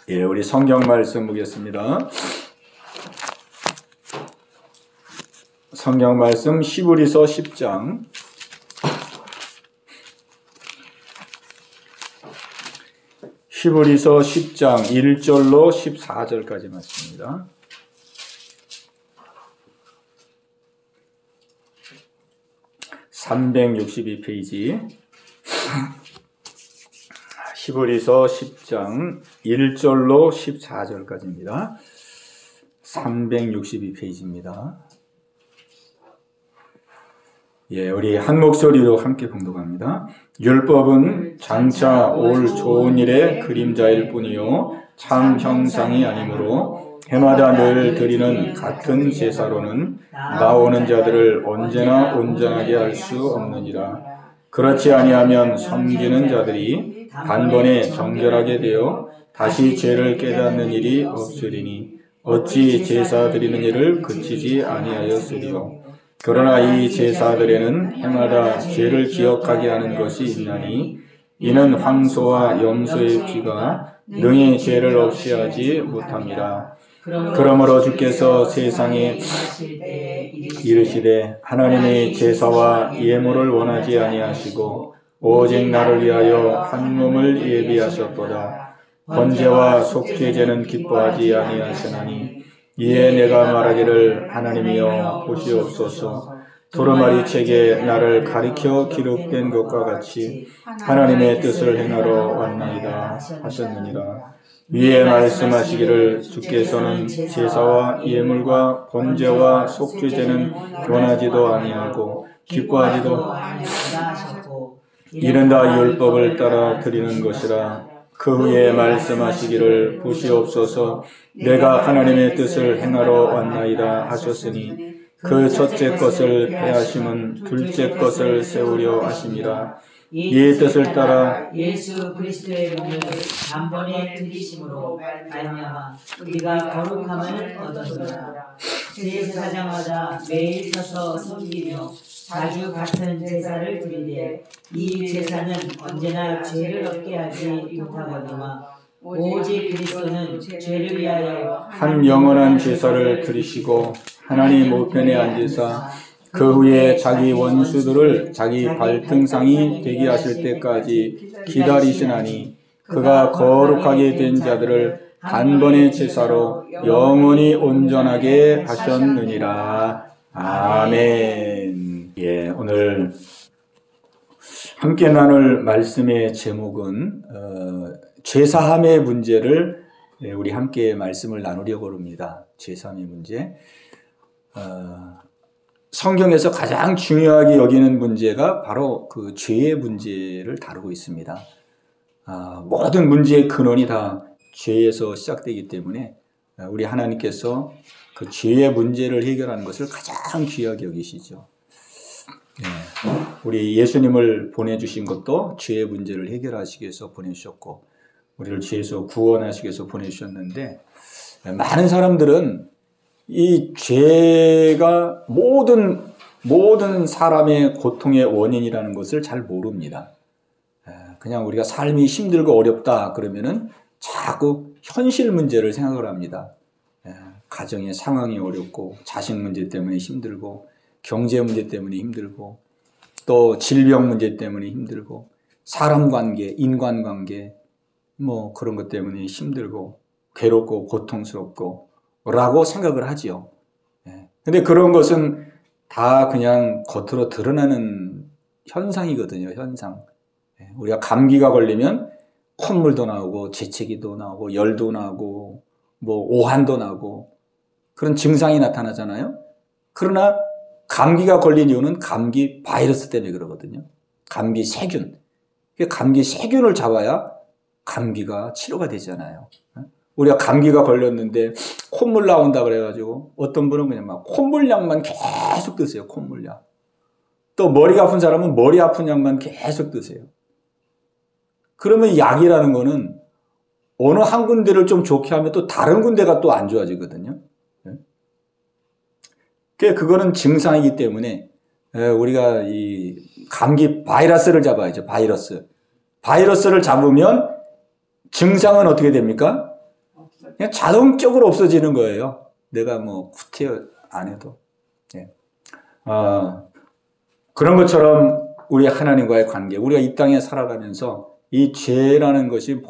예, 우리 성경 말씀 보겠습니다. 성경 말씀 히브리서 10장 히브리서 10장 1절로 14절까지 말씀입니다. (362페이지) 히브리서 10장 1절로 14절까지입니다. 362페이지입니다. 예, 우리 한 목소리로 함께 봉독합니다. 율법은 장차 올 좋은 일의 그림자일 뿐이요 참 형상이 아니므로 해마다 늘 드리는 같은 제사로는 나오는 자들을 언제나 온전하게 할 수 없느니라. 그렇지 아니하면 섬기는 자들이 단번에 정결하게 되어 다시 죄를 깨닫는 일이 없으리니 어찌 제사 드리는 일을 그치지 아니하였으리요. 그러나 이 제사들에는 해마다 죄를 기억하게 하는 것이 있나니 이는 황소와 염소의 피가 능히 죄를 없이 하지 못함이라. 그러므로 주께서 세상에 이르시되 하나님의 제사와 예물을 원하지 아니하시고 오직 나를 위하여 한 몸을 예비하셨도다. 번제와 속죄제는 기뻐하지 아니하시나니 이에 내가 말하기를 하나님이여 보시옵소서. 두루마리 책에 나를 가리켜 기록된 것과 같이 하나님의 뜻을 행하러 왔나이다 하셨느니라. 위에 말씀하시기를 주께서는 제사와 예물과 번제와 속죄제는 원하지도 아니하고 기뻐하지도 이는 다 율법을 따라 드리는 것이라. 그 후에 말씀하시기를 보시옵소서. 내가 하나님의 뜻을 행하러 왔나이다 하셨으니 그 첫째 것을 폐하심은 둘째 것을 세우려 하심이라. 이 뜻을 따라 예수 그리스도의 몸을 단번에 드리심으로 말미암아 우리가 거룩함을 얻었노라. 제사장마다 매일 서서 섬기며 자주 같은 제사를 드리되 이 제사는 언제나 죄를 없게 하지 못하거니와 오직 그리스도는 죄를 위하여 한 영원한 제사를 드리시고 하나님 우편에 앉으사 그 후에 자기 원수들을 자기 발등상이 되게 하실 때까지 기다리시나니 그가 거룩하게 된 자들을 단번에 제사로 영원히 온전하게 하셨느니라. 아멘. 예, 오늘 함께 나눌 말씀의 제목은 죄사함의 문제를 우리 함께 말씀을 나누려고 합니다. 죄사함의 문제. 성경에서 가장 중요하게 여기는 문제가 바로 그 죄의 문제를 다루고 있습니다. 모든 문제의 근원이 다 죄에서 시작되기 때문에 우리 하나님께서 그 죄의 문제를 해결하는 것을 가장 귀하게 여기시죠. 우리 예수님을 보내주신 것도 죄의 문제를 해결하시기 위해서 보내주셨고 우리를 죄에서 구원하시기 위해서 보내주셨는데 많은 사람들은 이 죄가 모든 사람의 고통의 원인이라는 것을 잘 모릅니다. 그냥 우리가 삶이 힘들고 어렵다 그러면은 자꾸 현실 문제를 생각을 합니다. 가정의 상황이 어렵고 자식 문제 때문에 힘들고 경제 문제 때문에 힘들고 또 질병 문제 때문에 힘들고 사람 관계, 인간관계 뭐 그런 것 때문에 힘들고 괴롭고 고통스럽고 라고 생각을 하지요. 근데 그런 것은 다 그냥 겉으로 드러나는 현상이거든요. 현상. 우리가 감기가 걸리면 콧물도 나오고 재채기도 나오고 열도 나고 뭐 오한도 나고 그런 증상이 나타나잖아요. 그러나 감기가 걸린 이유는 감기 바이러스 때문에 그러거든요. 감기 세균. 감기 세균을 잡아야 감기가 치료가 되잖아요. 우리가 감기가 걸렸는데 콧물 나온다 그래가지고 어떤 분은 그냥 막 콧물약만 계속 드세요. 콧물약. 또 머리가 아픈 사람은 머리 아픈 약만 계속 드세요. 그러면 약이라는 거는 어느 한 군데를 좀 좋게 하면 또 다른 군데가 또 안 좋아지거든요. 그거는 증상이기 때문에 우리가 이 감기 바이러스를 잡아야죠. 바이러스를 잡으면 증상은 어떻게 됩니까? 그냥 자동적으로 없어지는 거예요. 내가 뭐 구태 안 해도. 예. 그런 것처럼 우리 하나님과의 관계, 우리가 이 땅에 살아가면서 이 죄라는 것이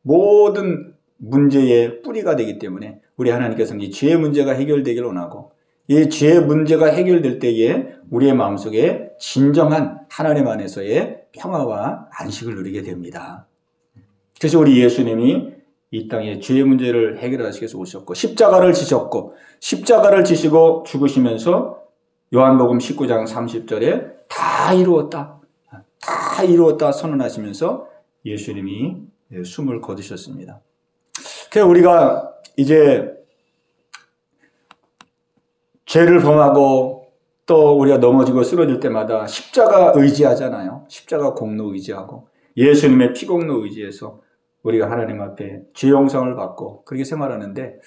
모든 문제의 뿌리가 되기 때문에 우리 하나님께서는 이 죄의 문제가 해결되기를 원하고, 이 죄의 문제가 해결될 때에 우리의 마음속에 진정한 하나님 안에서의 평화와 안식을 누리게 됩니다. 그래서 우리 예수님이 이 땅에 죄의 문제를 해결하시기 위해서 오셨고, 십자가를 지셨고, 십자가를 지시고 죽으시면서 요한복음 19장 30절에 다 이루었다, 다 이루었다 선언하시면서 예수님이 숨을 거두셨습니다. 그래서 우리가 이제 죄를 범하고 또 우리가 넘어지고 쓰러질 때마다 십자가 의지하잖아요. 십자가 공로 의지하고 예수님의 피 공로 의지해서 우리가 하나님 앞에 죄 용서를 받고 그렇게 생활하는데,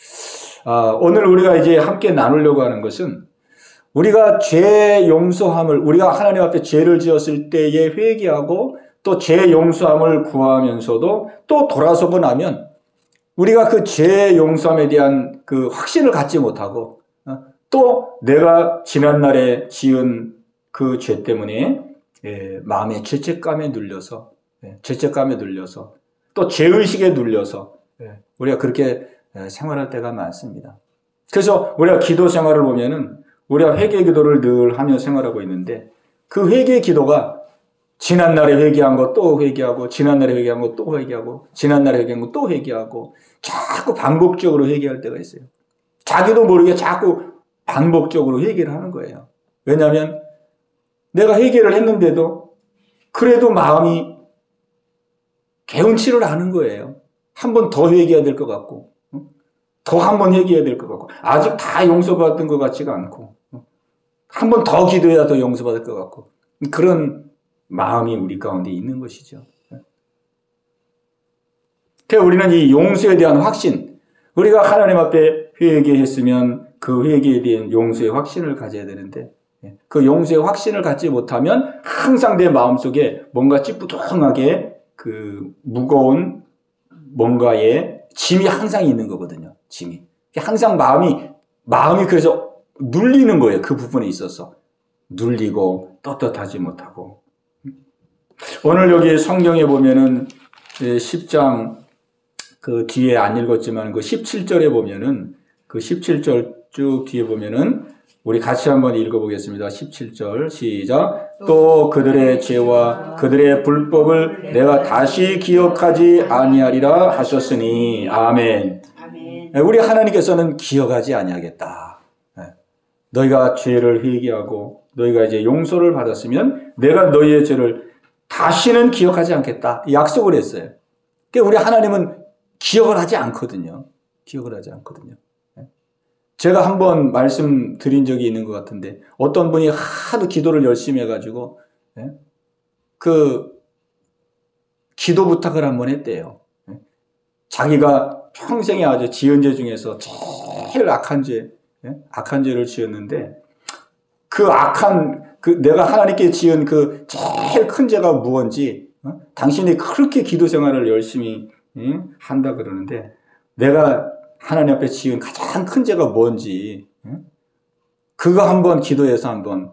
오늘 우리가 이제 함께 나누려고 하는 것은 우리가 죄 용서함을, 우리가 하나님 앞에 죄를 지었을 때에 회개하고 또 죄 용서함을 구하면서도 또 돌아서고 나면 우리가 그 죄 용서함에 대한 그 확신을 갖지 못하고 또 내가 지난날에 지은 그 죄 때문에 마음의 죄책감에 눌려서 또 죄의식에 눌려서 우리가 그렇게 생활할 때가 많습니다. 그래서 우리가 기도 생활을 보면은 우리가 회개 기도를 늘 하며 생활하고 있는데, 그 회개 기도가 지난날에 회개한 거 또 회개하고, 지난날에 회개한 거 또 회개하고, 지난날에 회개한 거 또 회개하고, 자꾸 반복적으로 회개할 때가 있어요. 자기도 모르게 자꾸 반복적으로 회개를 하는 거예요. 왜냐하면 내가 회개를 했는데도 그래도 마음이 개운치를 않은 거예요. 한 번 더 회개해야 될 것 같고, 더 한 번 회개해야 될 것 같고, 아직 다 용서받은 것 같지가 않고, 한 번 더 기도해야 더 용서받을 것 같고, 그런 마음이 우리 가운데 있는 것이죠. 그래서 우리는 이 용서에 대한 확신, 우리가 하나님 앞에 회개했으면 그 회개에 대한 용서의 확신을 가져야 되는데, 그 용서의 확신을 갖지 못하면 항상 내 마음속에 뭔가 찌뿌둥하게 그 무거운 뭔가의 짐이 항상 있는 거거든요. 짐이. 항상 마음이 그래서 눌리는 거예요. 그 부분에 있어서. 눌리고 떳떳하지 못하고. 오늘 여기 성경에 보면은 10장 그 뒤에 안 읽었지만 그 17절에 보면은 그 17절 쭉 뒤에 보면은 우리 같이 한번 읽어보겠습니다. 17절 시작. 또 그들의 죄와 그들의 불법을 내가 다시 기억하지 아니하리라 하셨으니. 아멘. 우리 하나님께서는 기억하지 아니하겠다. 너희가 죄를 회개하고 너희가 이제 용서를 받았으면 내가 너희의 죄를 다시는 기억하지 않겠다. 약속을 했어요. 그러니까 우리 하나님은 기억을 하지 않거든요. 제가 한번 말씀드린 적이 있는 것 같은데, 어떤 분이 하도 기도를 열심히 해가지고 그 기도 부탁을 한번 했대요. 자기가 평생에 아주 지은 죄 중에서 제일 악한 죄를 지었는데, 내가 하나님께 지은 그 제일 큰 죄가 무엇인지, 당신이 그렇게 기도 생활을 열심히 한다 그러는데, 내가 하나님 앞에 지은 가장 큰 죄가 뭔지 그거 한번 기도해서 한번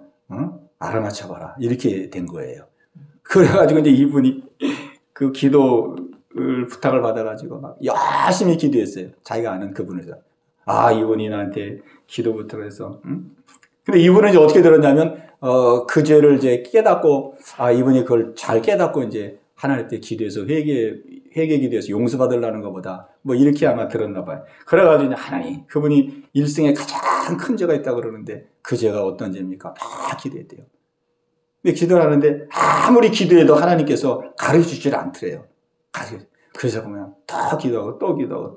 알아맞혀봐라, 이렇게 된 거예요. 그래가지고 이제 이분이 그 기도를 부탁을 받아가지고 막 열심히 기도했어요. 자기가 아는 그분에서. 이분이 나한테 기도 부탁을 해서. 근데 이분은 이제 어떻게 들었냐면 그 죄를 이제 깨닫고, 이분이 그걸 잘 깨닫고 이제 하나님께 기도해서 회개 기도해서 용서받으려는 것보다 뭐 이렇게 아마 들었나 봐요. 그래가지고 이제 하나님, 그분이 일생에 가장 큰 죄가 있다고 그러는데 그 죄가 어떤 죄입니까? 막 기도했대요. 근데 기도를 하는데 아무리 기도해도 하나님께서 가르쳐주질 않더래요. 그래서 그냥 더 기도하고 또 기도하고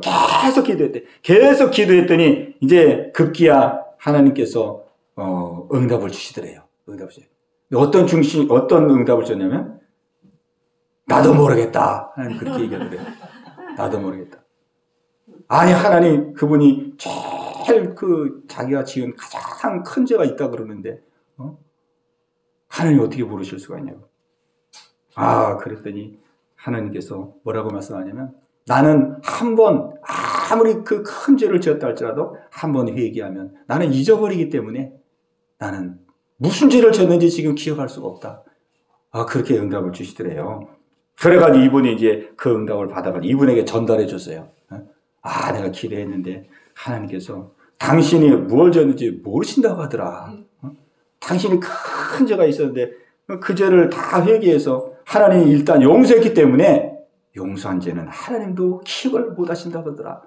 계속 기도했대. 계속 기도했더니 이제 급기야 하나님께서 응답을 주시더래요. 어떤 응답을 줬냐면, 나도 모르겠다. 하나님 그렇게 얘기하더래요. 나도 모르겠다. 아니, 하나님, 그분이 제일 자기가 지은 가장 큰 죄가 있다 그러는데, 하나님 어떻게 모르실 수가 있냐고. 그랬더니 하나님께서 뭐라고 말씀하냐면, 나는 한 번 아무리 그 큰 죄를 지었다 할지라도 한 번 회개하면 나는 잊어버리기 때문에 나는 무슨 죄를 지었는지 지금 기억할 수가 없다. 그렇게 응답을 주시더래요. 그래가지고 이분이 이제 그 응답을 받아가지고 이분에게 전달해 줬어요. 내가 기도했는데 하나님께서 당신이 무엇을 지었는지 모르신다고 하더라. 당신이 큰 죄가 있었는데 그 죄를 다 회개해서 하나님이 일단 용서했기 때문에 용서한 죄는 하나님도 기억을 못 하신다고 하더라.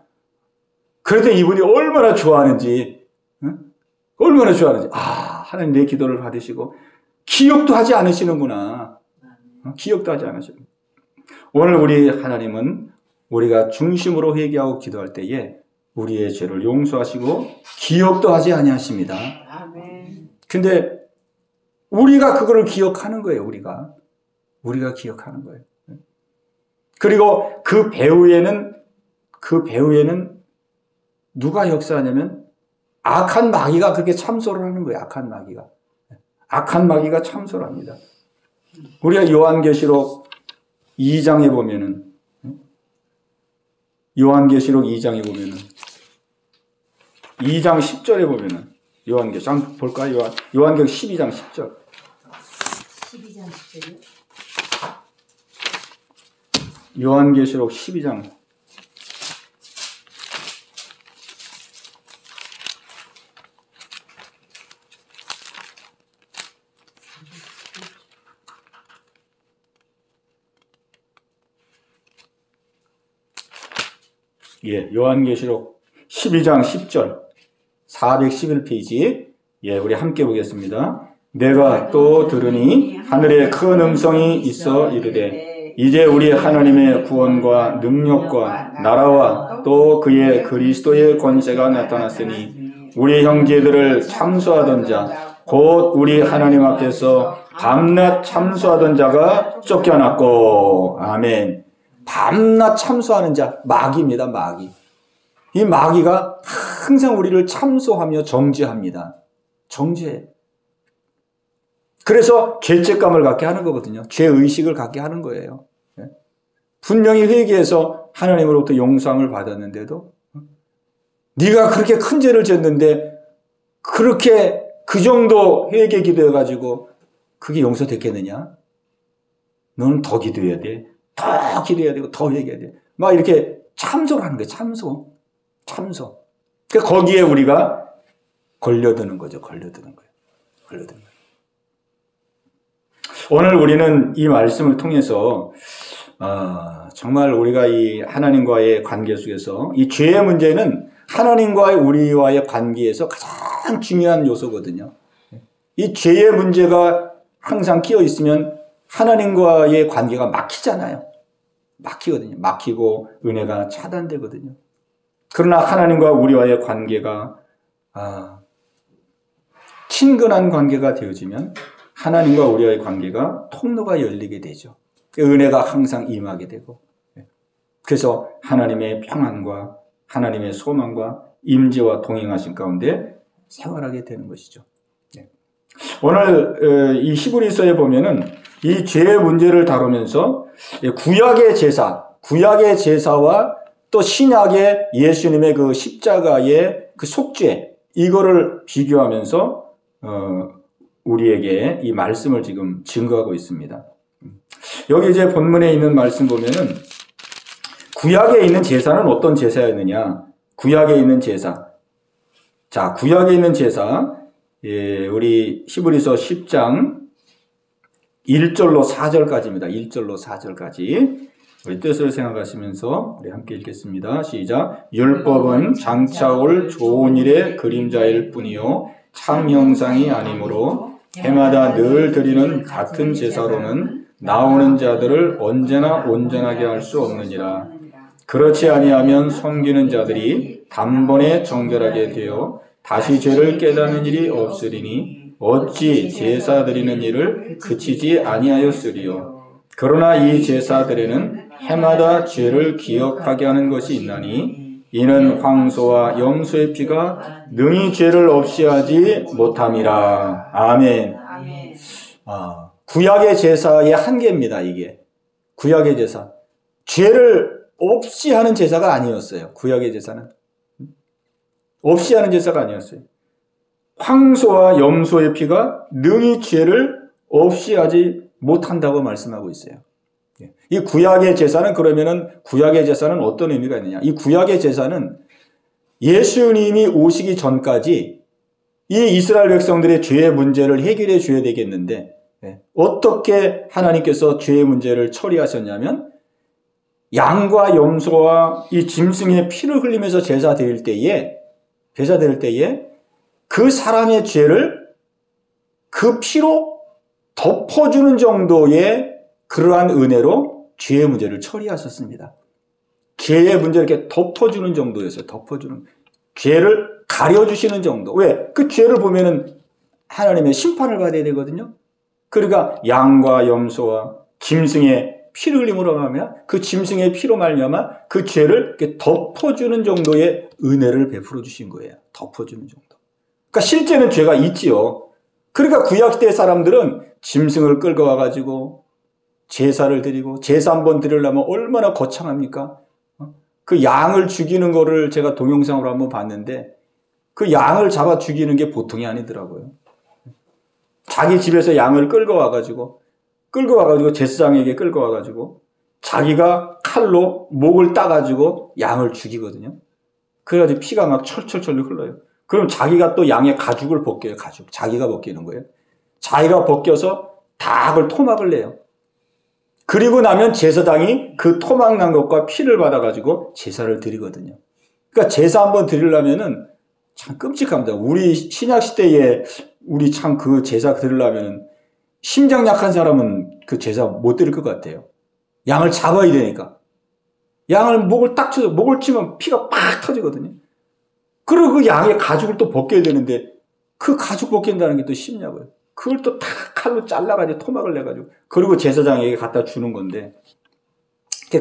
그래도 이분이 얼마나 좋아하는지, 하나님 내 기도를 받으시고 기억도 하지 않으시는구나. 기억도 하지 않으시는. 오늘 우리 하나님은 우리가 중심으로 회개하고 기도할 때에 우리의 죄를 용서하시고 기억도 하지 아니하십니다. 근데 우리가 그거를 기억하는 거예요. 우리가 기억하는 거예요. 그리고 그 배후에는 누가 역사하냐면 악한 마귀가 그렇게 참소를 하는 거예요. 악한 마귀가 참소를 합니다. 우리가 요한계시록 2장에 보면은 요한계시록 2장에 보면은 2장 10절에 보면은 요한계시록 한번 볼까요? 요한계시록 12장 10절. 12장 10절이요? 요한계시록 12장. 요한계시록 12장 10절 411페이지. 우리 함께 보겠습니다. 내가 또 들으니 하늘에 큰 음성이 있어 이르되 이제 우리 하나님의 구원과 능력과 나라와 또 그의 그리스도의 권세가 나타났으니 우리 형제들을 참소하던 자 곧 우리 하나님 앞에서 밤낮 참소하던 자가 쫓겨났고. 아멘. 밤낮 참소하는 자, 마귀입니다. 마귀. 이 마귀가 항상 우리를 참소하며 정죄합니다. 정죄. 그래서 죄책감을 갖게 하는 거거든요. 죄의식을 갖게 하는 거예요. 분명히 회개해서 하나님으로부터 용서함을 받았는데도 네가 그렇게 큰 죄를 지었는데 그렇게 그 정도 회개 기도해가지고 그게 용서됐겠느냐? 너는 더 기도해야 돼. 더 기도해야 되고 더 회개해야 돼. 막 이렇게 참소를 하는 거예요. 참소. 그러니까 거기에 우리가 걸려드는 거죠. 걸려드는 거예요. 오늘 우리는 이 말씀을 통해서 정말 우리가 이 하나님과의 관계 속에서 이 죄의 문제는 하나님과의 우리와의 관계에서 가장 중요한 요소거든요. 이 죄의 문제가 항상 끼어 있으면 하나님과의 관계가 막히거든요. 막히고 은혜가 차단되거든요. 그러나 하나님과 우리와의 관계가 친근한 관계가 되어지면 하나님과 우리와의 관계가 통로가 열리게 되죠. 은혜가 항상 임하게 되고, 그래서 하나님의 평안과 하나님의 소망과 임재와 동행하신 가운데 생활하게 되는 것이죠. 오늘 이 히브리서에 보면은 이 죄의 문제를 다루면서 구약의 제사와 또 신약의 예수님의 그 십자가의 그 속죄, 이거를 비교하면서 우리에게 이 말씀을 지금 증거하고 있습니다. 여기 이제 본문에 있는 말씀 보면은 구약에 있는 제사는 어떤 제사였느냐? 구약에 있는 제사. 자, 구약에 있는 제사, 우리 히브리서 10장 1절로 4절까지입니다. 1절로 4절까지. 우리 뜻을 생각하시면서 우리 함께 읽겠습니다. 시작. 율법은 장차 올 좋은 일의 그림자일 뿐이요 참 형상이 아니므로 해마다 늘 드리는 같은 제사로는 나오는 자들을 언제나 온전하게 할 수 없느니라. 그렇지 아니하면 섬기는 자들이 단번에 정결하게 되어 다시 죄를 깨닫는 일이 없으리니 어찌 제사 드리는 일을 그치지 아니하였으리요. 그러나 이 제사들에는 해마다 죄를 기억하게 하는 것이 있나니 이는 황소와 염소의 피가 능히 죄를 없이 하지 못함이라. 아멘. 구약의 제사의 한계입니다. 이게 구약의 제사. 죄를 없이 하는 제사가 아니었어요. 구약의 제사는. 없이 하는 제사가 아니었어요. 황소와 염소의 피가 능히 죄를 없이 하지 못한다고 말씀하고 있어요. 이 구약의 제사는 그러면은 구약의 제사는 어떤 의미가 있느냐? 이 구약의 제사는 예수님이 오시기 전까지 이 이스라엘 백성들의 죄의 문제를 해결해 줘야 되겠는데 어떻게 하나님께서 죄의 문제를 처리하셨냐면 양과 염소와 이 짐승의 피를 흘리면서 제사 드릴 때에 그 사람의 죄를 그 피로 덮어주는 정도의 그러한 은혜로 죄의 문제를 처리하셨습니다. 죄의 문제를 이렇게 덮어주는 정도였어요. 덮어주는. 죄를 가려주시는 정도. 왜? 그 죄를 보면은 하나님의 심판을 받아야 되거든요. 그러니까 양과 염소와 짐승의 피를 흘림으로 하면 그 짐승의 피로 말미암아 그 죄를 이렇게 덮어주는 정도의 은혜를 베풀어 주신 거예요. 덮어주는 정도. 그러니까 실제는 죄가 있지요. 그러니까 구약시대 사람들은 짐승을 끌고 와가지고 제사를 드리고 제사 한번 드리려면 얼마나 거창합니까? 그 양을 죽이는 거를 제가 동영상으로 한번 봤는데 그 양을 잡아 죽이는 게 보통이 아니더라고요. 자기 집에서 양을 끌고 와가지고 제사장에게 끌고 와가지고 자기가 칼로 목을 따가지고 양을 죽이거든요. 그래가지고 피가 막 철철철 흘러요. 그럼 자기가 또 양의 가죽을 벗겨요. 가죽. 자기가 벗기는 거예요. 자기가 벗겨서 다 그걸 토막을 내요. 그리고 나면 제사장이 그 토막 난 것과 피를 받아가지고 제사를 드리거든요. 그러니까 제사 한번 드리려면은 참 끔찍합니다. 우리 신약시대에 우리 참 그 제사 드리려면은 심장 약한 사람은 그 제사 못 드릴 것 같아요. 양을 잡아야 되니까. 양을 목을 딱 쳐서 목을 치면 피가 팍 터지거든요. 그리고 그 양의 가죽을 또 벗겨야 되는데 그 가죽 벗긴다는 게 또 쉽냐고요. 그걸 또 다 칼로 잘라가지고 토막을 내가지고 그리고 제사장에게 갖다 주는 건데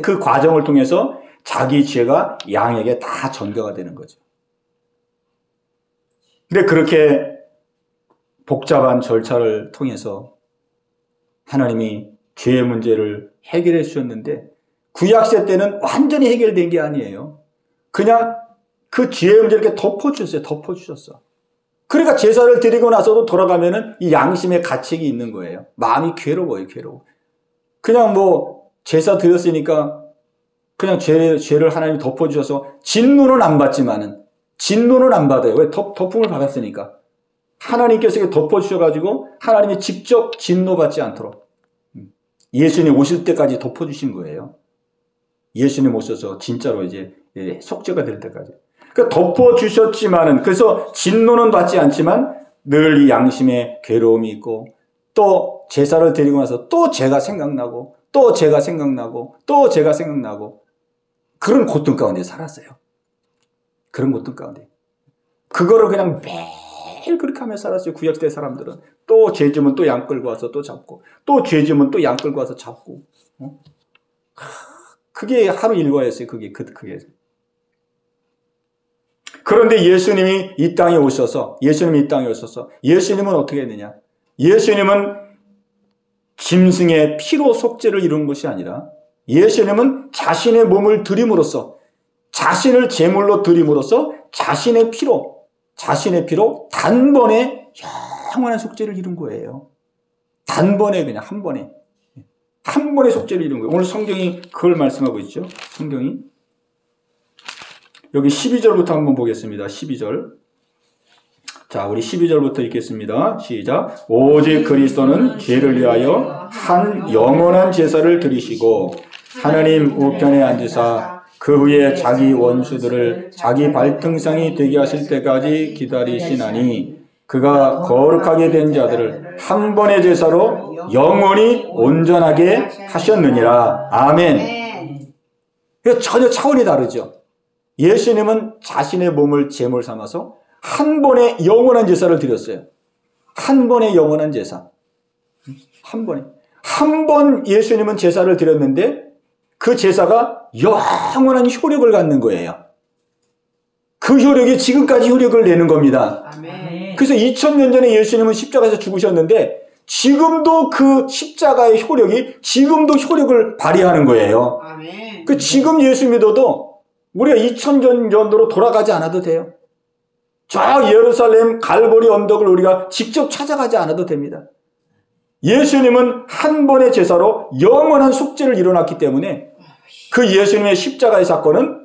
그 과정을 통해서 자기 죄가 양에게 다 전가가 되는 거죠. 근데 그렇게 복잡한 절차를 통해서 하나님이 죄의 문제를 해결해 주셨는데 구약시대 때는 완전히 해결된 게 아니에요. 그냥 그 죄의 문제를 이렇게 덮어주셨어요. 덮어주셨어. 그러니까 제사를 드리고 나서도 돌아가면은 이 양심의 가책이 있는 거예요. 마음이 괴로워요. 괴로워. 그냥 뭐 제사 드렸으니까 그냥 죄를 하나님이 덮어주셔서 진노는 안 받지만은 진노는 안 받아요. 왜? 덮음을 받았으니까. 하나님께서 이렇게 덮어주셔가지고 하나님이 직접 진노받지 않도록 예수님 오실 때까지 덮어주신 거예요. 예수님 오셔서 진짜로 이제 속죄가 될 때까지. 그러니까 덮어주셨지만은 그래서 진노는 받지 않지만 늘 이 양심에 괴로움이 있고 또 제사를 드리고 나서 또 죄가 생각나고 또 죄가 생각나고 또 죄가 생각나고 그런 고통 가운데 살았어요. 그런 고통 가운데. 그거를 그냥 매일 그렇게 하며 살았어요. 구약시대 사람들은. 또 죄 지면 또 양 끌고 와서 또 잡고 또 죄 지면 또 양 끌고 와서 잡고. 그게 하루 일과였어요. 그게. 그런데 예수님이 이 땅에 오셔서 예수님은 어떻게 했느냐? 예수님은 짐승의 피로 속죄를 이룬 것이 아니라 예수님은 자신의 몸을 드림으로써 자신을 제물로 드림으로써 자신의 피로 단번에 영원한 속죄를 이룬 거예요. 단번에 그냥 한 번에 속죄를 이룬 거예요. 오늘 성경이 그걸 말씀하고 있죠. 성경이 여기 12절부터 한번 보겠습니다. 12절. 자, 우리 12절부터 읽겠습니다. 시작. 오직 그리스도는 죄를 위하여 한 영원한 제사를 드리시고 하나님 우편에 앉으사 그 후에 자기 원수들을 자기 발등상이 되게 하실 때까지 기다리시나니 그가 거룩하게 된 자들을 한 번의 제사로 영원히 온전하게 하셨느니라. 아멘. 전혀 차원이 다르죠. 예수님은 자신의 몸을 제물 삼아서 한 번에 영원한 제사를 드렸어요. 한 번의 영원한 제사. 한 번에. 한 번 예수님은 제사를 드렸는데 그 제사가 영원한 효력을 갖는 거예요. 그 효력이 지금까지 효력을 내는 겁니다. 아멘. 그래서 2000년 전에 예수님은 십자가에서 죽으셨는데 지금도 그 십자가의 효력이 지금도 효력을 발휘하는 거예요. 아멘. 그 지금 예수 믿어도 우리가 2000년 전으로 돌아가지 않아도 돼요. 저 예루살렘 갈보리 언덕을 우리가 직접 찾아가지 않아도 됩니다. 예수님은 한 번의 제사로 영원한 속죄를 이뤄놨기 때문에 그 예수님의 십자가의 사건은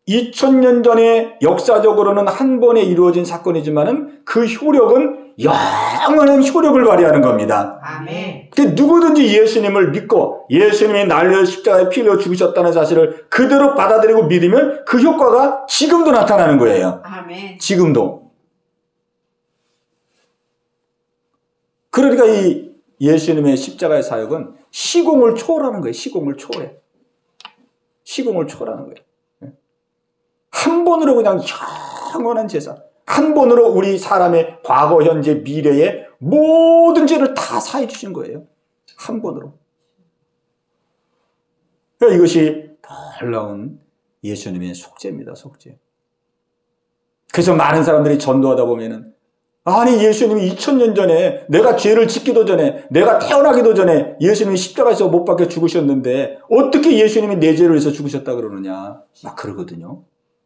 2000년 전에 역사적으로는 한 번에 이루어진 사건이지만은 그 효력은 영원한 효력을 발휘하는 겁니다. 아멘. 누구든지 예수님을 믿고 예수님이 날려 십자가에 피 흘려 죽으셨다는 사실을 그대로 받아들이고 믿으면 그 효과가 지금도 나타나는 거예요. 아멘. 지금도. 그러니까 이 예수님의 십자가의 사역은 시공을 초월하는 거예요. 시공을 초월해. 시공을 초월하는 거예요. 한 번으로 그냥 영원한 제사. 한 번으로 우리 사람의 과거, 현재, 미래의 모든 죄를 다 사해 주신 거예요. 한 번으로. 그러니까 이것이 놀라운 예수님의 속죄입니다. 속죄. 그래서 많은 사람들이 전도하다 보면은 아니 예수님이 2000년 전에 내가 죄를 짓기도 전에 내가 태어나기도 전에 예수님이 십자가에서 못 박혀 죽으셨는데 어떻게 예수님이 내 죄를 위해서 죽으셨다 그러느냐 막 그러거든요.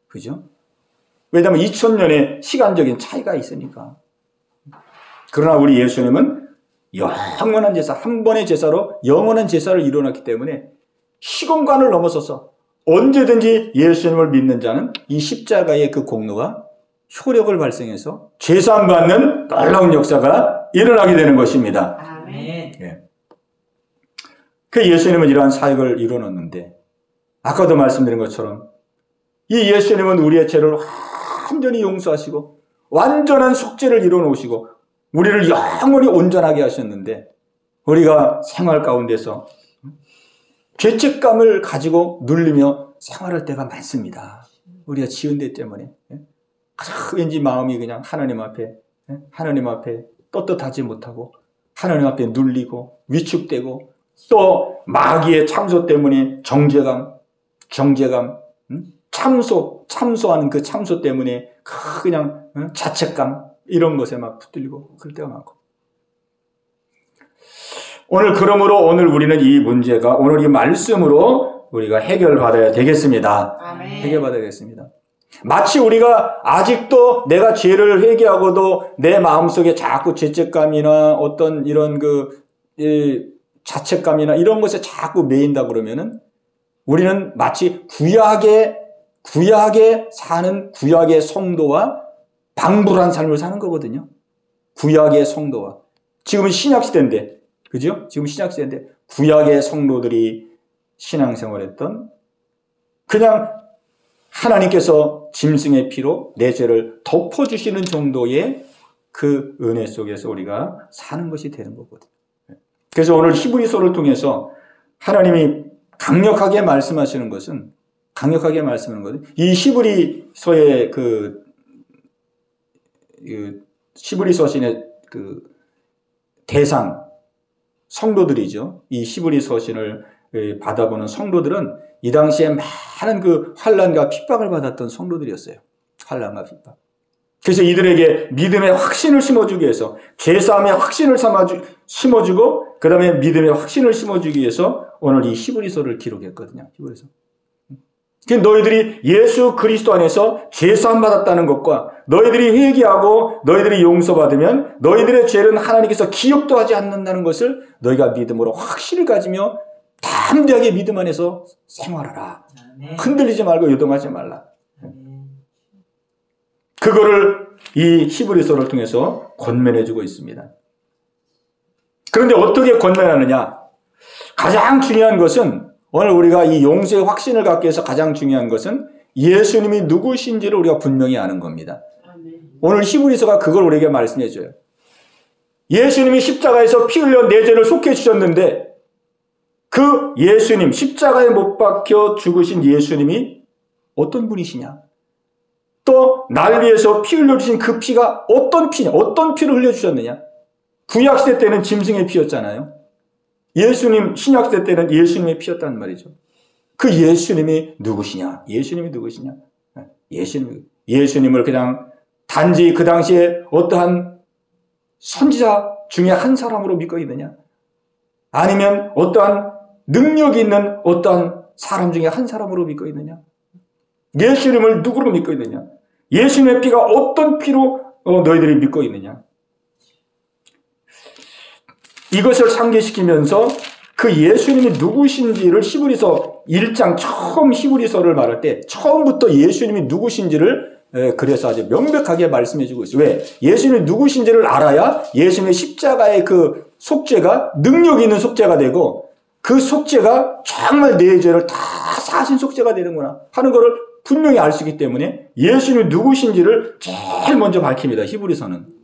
그죠? 왜냐하면 2000년의 시간적인 차이가 있으니까. 그러나 우리 예수님은 영원한 제사, 한 번의 제사로 영원한 제사를 이뤄놨기 때문에 시공간을 넘어서서 언제든지 예수님을 믿는 자는 이 십자가의 그 공로가 효력을 발생해서 죄사함 받는 놀라운 역사가 일어나게 되는 것입니다. 아멘. 예. 그 예수님은 이러한 사역을 이뤄놨는데 아까도 말씀드린 것처럼 이 예수님은 우리의 죄를 완전히 용서하시고 완전한 속죄를 이뤄놓으시고 우리를 영원히 온전하게 하셨는데 우리가 생활 가운데서 죄책감을 가지고 눌리며 생활할 때가 많습니다. 우리가 지은 데 때문에 왠지 마음이 그냥 하나님 앞에 떳떳하지 못하고 하나님 앞에 눌리고 위축되고 또 마귀의 참소 때문에 정죄감, 참소하는 그 참소 때문에 그냥 자책감 이런 것에 막 붙들리고 그럴 때가 많고 그러므로 오늘 우리는 이 문제가 오늘 이 말씀으로 우리가 해결받아야 되겠습니다. 아멘. 해결받아야 되겠습니다. 마치 우리가 아직도 내가 죄를 회개하고도 내 마음속에 자꾸 죄책감이나 어떤 이런 자책감이나 이런 것에 자꾸 매인다 그러면은 우리는 마치 구약에 사는 구약의 성도와 방불한 삶을 사는 거거든요. 구약의 성도와. 지금은 신약시대인데, 그죠? 지금 신약시대인데, 구약의 성도들이 신앙생활했던 그냥 하나님께서 짐승의 피로 내 죄를 덮어주시는 정도의 그 은혜 속에서 우리가 사는 것이 되는 거거든요. 그래서 오늘 히브리서를 통해서 하나님이 강력하게 말씀하시는 것은 이 히브리서의 히브리서신의 대상 성도들이죠. 이 히브리서신을 받아보는 성도들은 이 당시에 많은 환난과 핍박을 받았던 성도들이었어요. 환난과 핍박. 그래서 이들에게 믿음의 확신을 심어주기 위해서 죄사함의 확신을 심어주고 그 다음에 믿음의 확신을 심어주기 위해서 오늘 이 히브리서를 기록했거든요. 히브리서. 너희들이 예수 그리스도 안에서 죄사함 받았다는 것과 너희들이 회개하고 너희들이 용서받으면 너희들의 죄는 하나님께서 기억도 하지 않는다는 것을 너희가 믿음으로 확신을 가지며 담대하게 믿음 안에서 생활하라. 흔들리지 말고 요동하지 말라. 그거를 이 히브리서를 통해서 권면해주고 있습니다. 그런데 어떻게 권면하느냐? 가장 중요한 것은 오늘 우리가 이 용서의 확신을 갖기 위해서 가장 중요한 것은 예수님이 누구신지를 우리가 분명히 아는 겁니다. 오늘 히브리서가 그걸 우리에게 말씀해 줘요. 예수님이 십자가에서 피 흘려 내 죄를 속해 주셨는데 그 예수님, 십자가에 못 박혀 죽으신 예수님이 어떤 분이시냐? 또 날 위해서 피 흘려주신 그 피가 어떤 피냐? 어떤 피를 흘려주셨느냐? 구약시대 때는 짐승의 피였잖아요. 예수님, 신약시대 때는 예수님의 피였단 말이죠. 그 예수님이 누구시냐? 예수님을 그냥 단지 그 당시에 어떠한 선지자 중에 한 사람으로 믿고 있느냐? 아니면 어떠한 능력이 있는 어떠한 사람 중에 한 사람으로 믿고 있느냐? 예수님을 누구로 믿고 있느냐? 예수님의 피가 어떤 피로 너희들이 믿고 있느냐? 이것을 상기시키면서 그 예수님이 누구신지를 히브리서 1장 처음 히브리서를 말할 때 처음부터 예수님이 누구신지를 그래서 아주 명백하게 말씀해 주고 있어요. 왜? 예수님이 누구신지를 알아야 예수님의 십자가의 그 속죄가 능력 있는 속죄가 되고 그 속죄가 정말 내 죄를 다 사신 속죄가 되는구나 하는 것을 분명히 알 수 있기 때문에 예수님이 누구신지를 제일 먼저 밝힙니다. 히브리서는.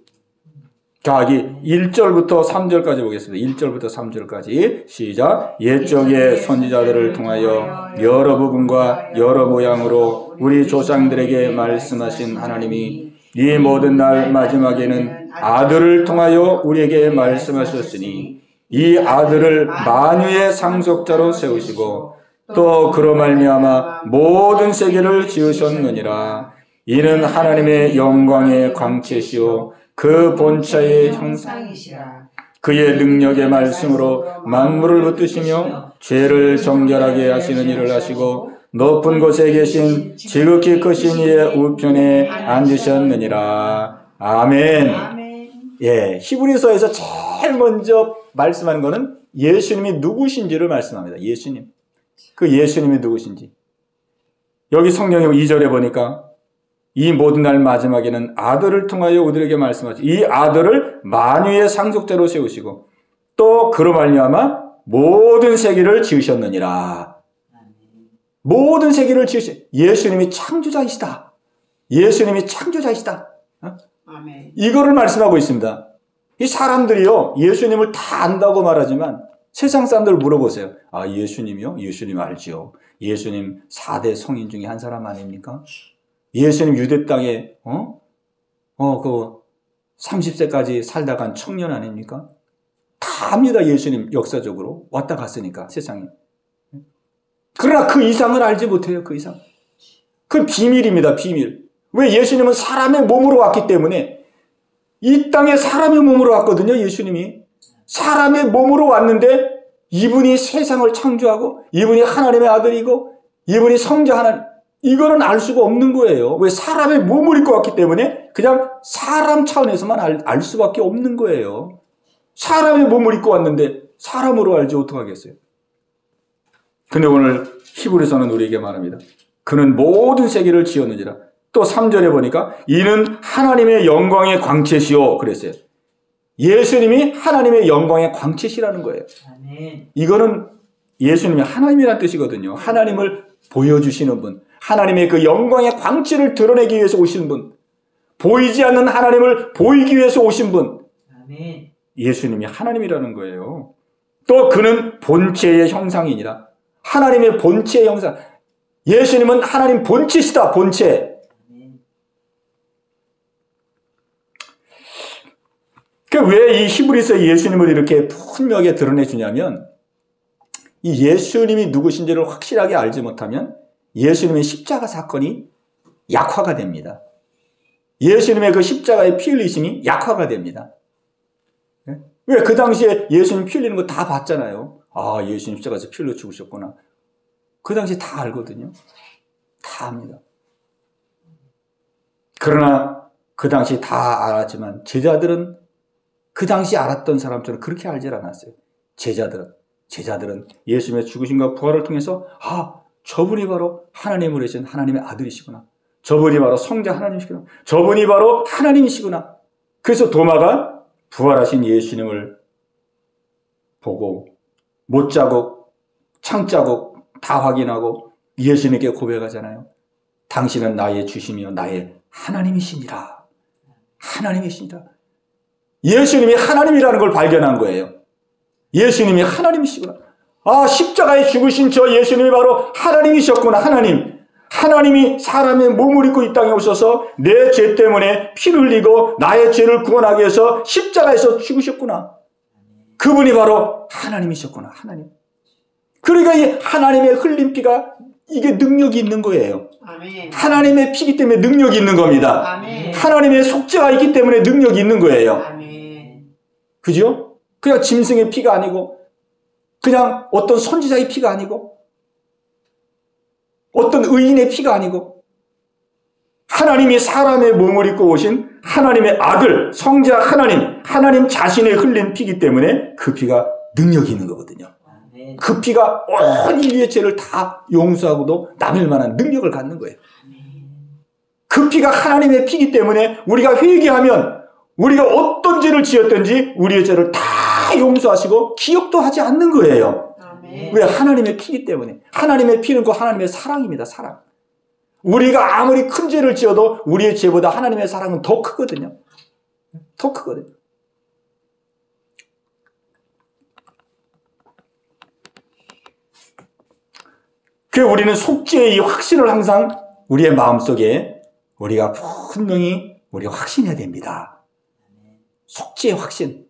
자, 여기 1절부터 3절까지 보겠습니다. 1절부터 3절까지 시작. 옛적의 선지자들을 통하여 여러 부분과 여러 모양으로 우리 조상들에게 말씀하신 하나님이 이 모든 날 마지막에는 아들을 통하여 우리에게 말씀하셨으니 이 아들을 만유의 상속자로 세우시고 또 그로 말미암아 모든 세계를 지으셨느니라. 이는 하나님의 영광의 광채시오 그 본체의 형상이시라. 그의 능력의 말씀으로 만물을 붙드시며 죄를 정결하게 하시는 일을 하시고 높은 곳에 계신 지극히 크신 이의 우편에 앉으셨느니라. 아멘. 예, 히브리서에서 제일 먼저 말씀하는 것은 예수님이 누구신지를 말씀합니다. 예수님. 그 예수님이 누구신지. 여기 성경의 2절에 보니까 이 모든 날 마지막에는 아들을 통하여 우리에게 말씀하시고 이 아들을 만유의 상속자로 세우시고 또 그로 말미암아 모든 세계를 지으셨느니라. 모든 세계를 예수님이 창조자이시다. 예수님이 창조자이시다. 이거를 말씀하고 있습니다. 이 사람들이요 예수님을 다 안다고 말하지만 세상 사람들 물어보세요. 아, 예수님이요? 예수님 알지요. 예수님 4대 성인 중에 한 사람 아닙니까? 예수님 유대 땅에, 그 30세까지 살다 간 청년 아닙니까? 다 압니다. 예수님 역사적으로. 왔다 갔으니까, 세상에. 그러나 그 이상을 알지 못해요. 그 이상. 그건 비밀입니다. 비밀. 왜? 예수님은 사람의 몸으로 왔기 때문에 이 땅에 사람의 몸으로 왔거든요. 예수님이. 사람의 몸으로 왔는데 이분이 세상을 창조하고 이분이 하나님의 아들이고 이분이 성자 하나님. 이거는 알 수가 없는 거예요. 왜? 사람의 몸을 입고 왔기 때문에 그냥 사람 차원에서만 알 수밖에 없는 거예요. 사람의 몸을 입고 왔는데 사람으로 알지 어떡하겠어요. 근데 오늘 히브리서는 우리에게 말합니다. 그는 모든 세계를 지었느니라. 또 3절에 보니까 이는 하나님의 영광의 광채시오 그랬어요. 예수님이 하나님의 영광의 광채시라는 거예요. 이거는 예수님이 하나님이라는 뜻이거든요. 하나님을 보여주시는 분. 하나님의 그 영광의 광채를 드러내기 위해서 오신 분. 보이지 않는 하나님을 보이기 위해서 오신 분. 예수님이 하나님이라는 거예요. 또 그는 본체의 형상이니라. 하나님의 본체의 형상. 예수님은 하나님 본체시다. 본체. 왜 이 히브리서 예수님을 이렇게 분명하게 드러내주냐면 이 예수님이 누구신지를 확실하게 알지 못하면 예수님의 십자가 사건이 약화가 됩니다. 예수님의 그 십자가의 피 흘리심이 약화가 됩니다. 왜? 그 당시에 예수님 피 흘리는 거 다 봤잖아요. 아, 예수님 십자가에서 피 흘려 죽으셨구나. 그 당시에 다 알거든요. 다 압니다. 그러나 그 당시 다 알았지만 제자들은 그 당시 알았던 사람처럼 그렇게 알지 않았어요. 제자들은 예수님의 죽으심과 부활을 통해서 아, 저분이 바로 하나님을 계신 하나님의 아들이시구나. 저분이 바로 성자 하나님이시구나. 저분이 바로 하나님이시구나. 그래서 도마가 부활하신 예수님을 보고 못자국, 창자국 다 확인하고 예수님께 고백하잖아요. 당신은 나의 주심이요 나의 하나님이시니라. 하나님이시니라. 예수님이 하나님이라는 걸 발견한 거예요. 예수님이 하나님이시구나. 아, 십자가에 죽으신 저 예수님이 바로 하나님이셨구나. 하나님이 사람의 몸을 입고 이 땅에 오셔서 내 죄 때문에 피를 흘리고 나의 죄를 구원하기 위해서 십자가에서 죽으셨구나. 그분이 바로 하나님이셨구나. 하나님. 그러니까 이 하나님의 흘린 피가 이게 능력이 있는 거예요. 아멘. 하나님의 피기 때문에 능력이 있는 겁니다. 아멘. 하나님의 속죄가 있기 때문에 능력이 있는 거예요. 아멘. 그죠? 그냥 짐승의 피가 아니고 그냥 어떤 선지자의 피가 아니고 어떤 의인의 피가 아니고 하나님이 사람의 몸을 입고 오신 하나님의 아들, 성자 하나님 자신의 흘린 피기 때문에 그 피가 능력이 있는 거거든요. 그 피가 온 인류의 죄를 다 용서하고도 남을 만한 능력을 갖는 거예요. 그 피가 하나님의 피기 때문에 우리가 회개하면 우리가 어떤 죄를 지었든지 우리의 죄를 다 용서하시고 기억도 하지 않는 거예요. 왜? 하나님의 피기 때문에. 하나님의 피는 그 하나님의 사랑입니다. 사랑. 우리가 아무리 큰 죄를 지어도 우리의 죄보다 하나님의 사랑은 더 크거든요. 더 크거든요. 그래서 우리는 속죄의 이 확신을 항상 우리의 마음속에 우리가 분명히 우리가 확신해야 됩니다. 속죄의 확신.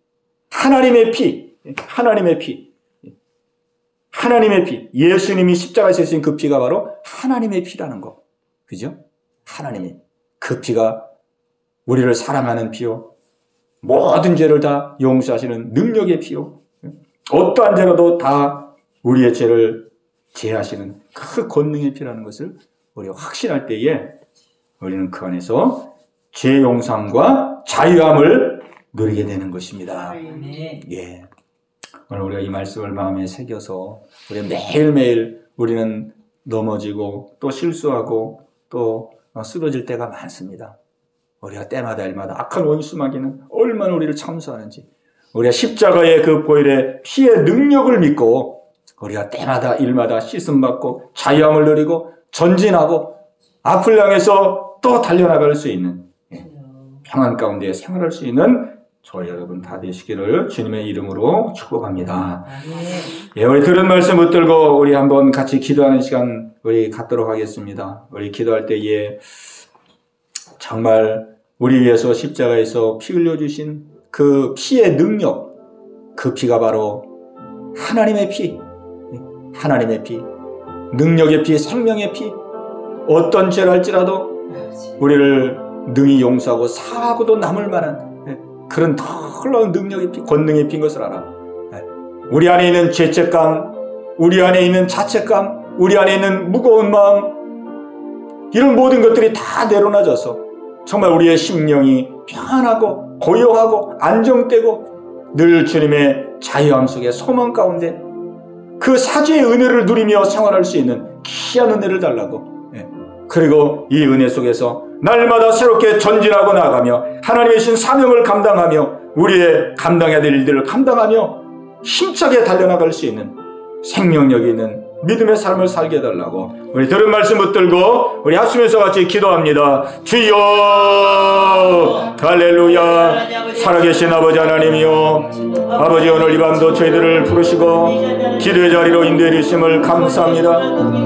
하나님의 피. 하나님의 피. 하나님의 피. 예수님이 십자가에 지신 그 피가 바로 하나님의 피라는 거. 그죠? 하나님이. 그 피가 우리를 사랑하는 피요. 모든 죄를 다 용서하시는 능력의 피요. 어떠한 죄라도 다 우리의 죄를 제하시는 그 권능의 피라는 것을 우리가 확신할 때에 우리는 그 안에서 죄 용서함과 자유함을 누리게 되는 것입니다. 예. 오늘 우리가 이 말씀을 마음에 새겨서 우리가 매일매일 우리는 넘어지고 또 실수하고 또 쓰러질 때가 많습니다. 우리가 때마다 일마다 악한 원수마귀는 얼마나 우리를 참수하는지 우리가 십자가의 그 보혈의 피의 능력을 믿고 우리가 때마다 일마다 씻음받고 자유함을 누리고 전진하고 앞을 향해서 또 달려나갈 수 있는 평안 가운데 생활할 수 있는 저희 여러분 다 되시기를 주님의 이름으로 축복합니다. 예, 우리 들은 말씀 붙들고 우리 한번 같이 기도하는 시간 우리 갖도록 하겠습니다. 우리 기도할 때에 정말 우리 위해서 십자가에서 피 흘려주신 그 피의 능력, 그 피가 바로 하나님의 피, 하나님의 피, 능력의 피, 생명의 피, 어떤 죄를 할지라도 우리를 능히 용서하고 사하고도 남을 만한 그런 놀라운 능력의 피, 권능의 피인 것을 알아. 우리 안에 있는 죄책감, 우리 안에 있는 자책감, 우리 안에 있는 무거운 마음, 이런 모든 것들이 다 내려놔져서 정말 우리의 심령이 평안하고 고요하고 안정되고 늘 주님의 자유함 속에 소망 가운데 그 사죄의 은혜를 누리며 생활할 수 있는 귀한 은혜를 달라고. 그리고 이 은혜 속에서 날마다 새롭게 전진하고 나가며 하나님의 신 사명을 감당하며 우리의 감당해야 될 일들을 감당하며 힘차게 달려나갈 수 있는 생명력이 있는 믿음의 삶을 살게 해달라고 우리 들은 말씀 붙들고 우리 합심해서 같이 기도합니다. 주여 할렐루야. 살아계신 아버지 하나님이요, 아버지 오늘 이 밤도 저희들을 부르시고 기도의 자리로 인도해 주심을 감사합니다.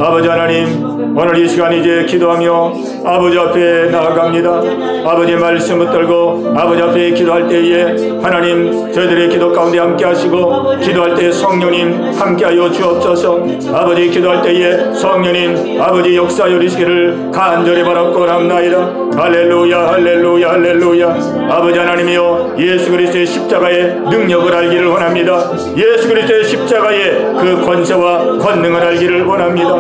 아버지 하나님, 오늘 이 시간 이제 기도하며 아버지 앞에 나아갑니다. 아버지 말씀 붙들고 아버지 앞에 기도할 때에 하나님 저희들의 기도 가운데 함께 하시고 기도할 때에 성령님 함께하여 주옵소서. 아버지 기도할 때에 성령님 아버지 역사하여 주시기를 간절히 바라고 합나이다. 할렐루야 할렐루야 할렐루야. 아버지 하나님이여, 예수 그리스도의 십자가의 능력을 알기를 원합니다. 예수 그리스도의 십자가의 그 권세와 권능을 알기를 원합니다.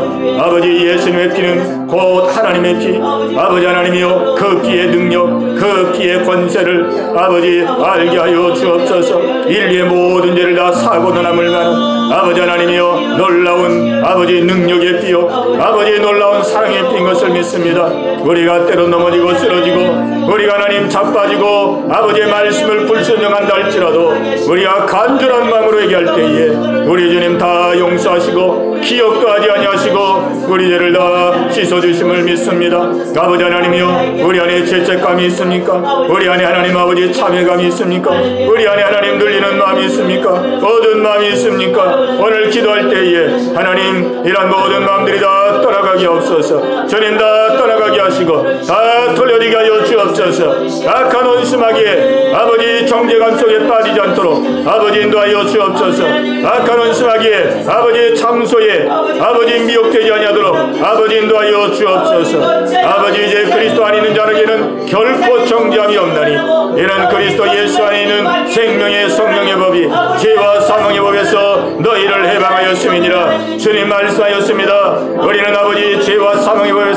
아버지 예수님의 피는 곧 하나님의 피, 아버지 하나님이여 그 피의 능력, 그 피의 권세를 아버지 알게 하여 주옵소서. 인류의 모든 죄를 다 사고도 남을 만한 아버지 하나님이여 놀라운 아버지 능력의 피요, 아버지의 놀라운 사랑의 피인 것을 믿습니다. 우리가 때로 넘어지고 쓰러지고 우리가 하나님 자빠지고 아버지의 말씀을 불순종한다 할지라도 우리가 간절한 마음으로 얘기할 때에 우리 주님 다 용서하시고 기억도 하지 아니하시고 우리 죄를 다 씻어주심을 믿습니다. 아버지 하나님이여, 우리 안에 죄책감이 있습니까? 우리 안에 하나님 아버지 참회감이 있습니까? 우리 안에 하나님 눌리는 마음이 있습니까? 어두운 마음이 있습니까? 오늘 기도할 때에 하나님 이런 모든 마음들이 다 떠나가게 없어서 주님 다 떠나가게 하시고 다 돌려지게 하여 주옵소서. 악한 원수마귀에 아버지 정죄감 속에 빠지지 않도록 아버지 인도하여 주옵소서. 악한 원수마귀에 아버지 참소에 아버지 미혹되지 아니하도록 아버지 인도하여 주옵소서. 아버지 이제 그리스도 안에 있는 자에게는 결코 정죄함이 없나니 이는 그리스도 예수 안에 있는 생명의 성령의 법이 죄와 사망의 법에서 너희를 해방하였음이니라. 주님 말씀하였습니다. 우리는 아버지 죄와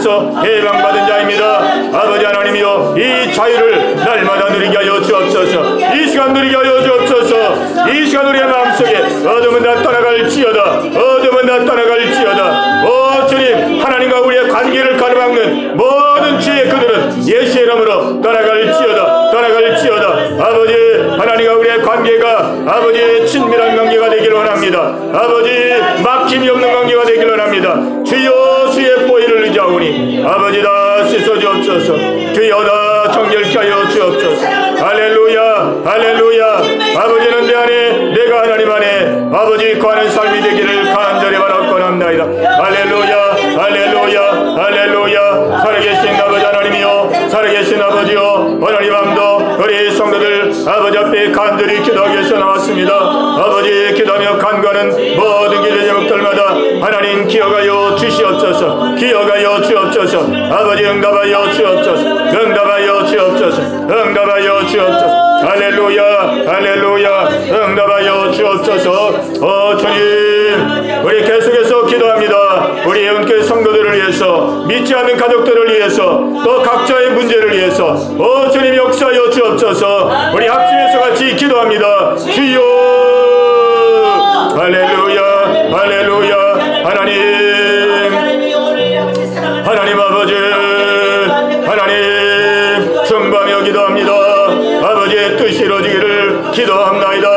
중에서 해방받은 자입니다. 아버지 하나님이여, 이 자유를 날마다 누리게 하여 주옵소서. 이 시간 누리게 하여 주옵소서. 이 시간 우리의 마음속에 어둠은 다 떠나갈지어다. 어둠은 다 떠나갈지어다. 오 주님, 하나님과 우리의 관계를 가로막는 모든 죄의 그들은 예수의 이름으로 떠나갈지어다. 떠나갈지어다. 아버지 하나님과 우리의 관계가 아버지 친밀한 관계가 되기를 원합니다. 아버지 막힘이 없는 관계가 되기를 원합니다. 주여 주의 보혈을 의지하오니 아버지 다 씻어주옵소서. 주여 다 정결케 하여 주옵소서. 할렐루야 할렐루야. 아버지는 내 안에 내가 하나님 안에 아버지 거하는 삶이 되기를 간절히 바라옵나이다. 할렐루야 할렐루야 할렐루야. 살아계신 아버지 하나님이여, 살아계신 아버지여, 오늘 이 밤도 우리 성도들 아버지 앞에 간절히 기도하기 위해서 나왔습니다. 아버지 기도하며 간구하는 모든 기도 제목들마다 하나님 기억하여 주시옵소서. 기억하여 주옵소서. 아버지 응답하여 주옵소서. 응답하여 주옵소서. 응답하여 주옵소서. 할렐루야 할렐루야. 응답하여 주옵소서. 주님, 우리 계속해서 기도합니다. 우리 예언교회 성도들을 위해서, 믿지 않는 가족들을 위해서, 또 각자의 문제를 위해서 주님 역사하여 주옵소서. 우리 합심해서 같이 기도합니다. 주여 할렐루야 할렐루야. 하나님 아버지 하나님 중보하며 기도합니다. 아버지의 뜻이 이루어지기를 기도합나이다.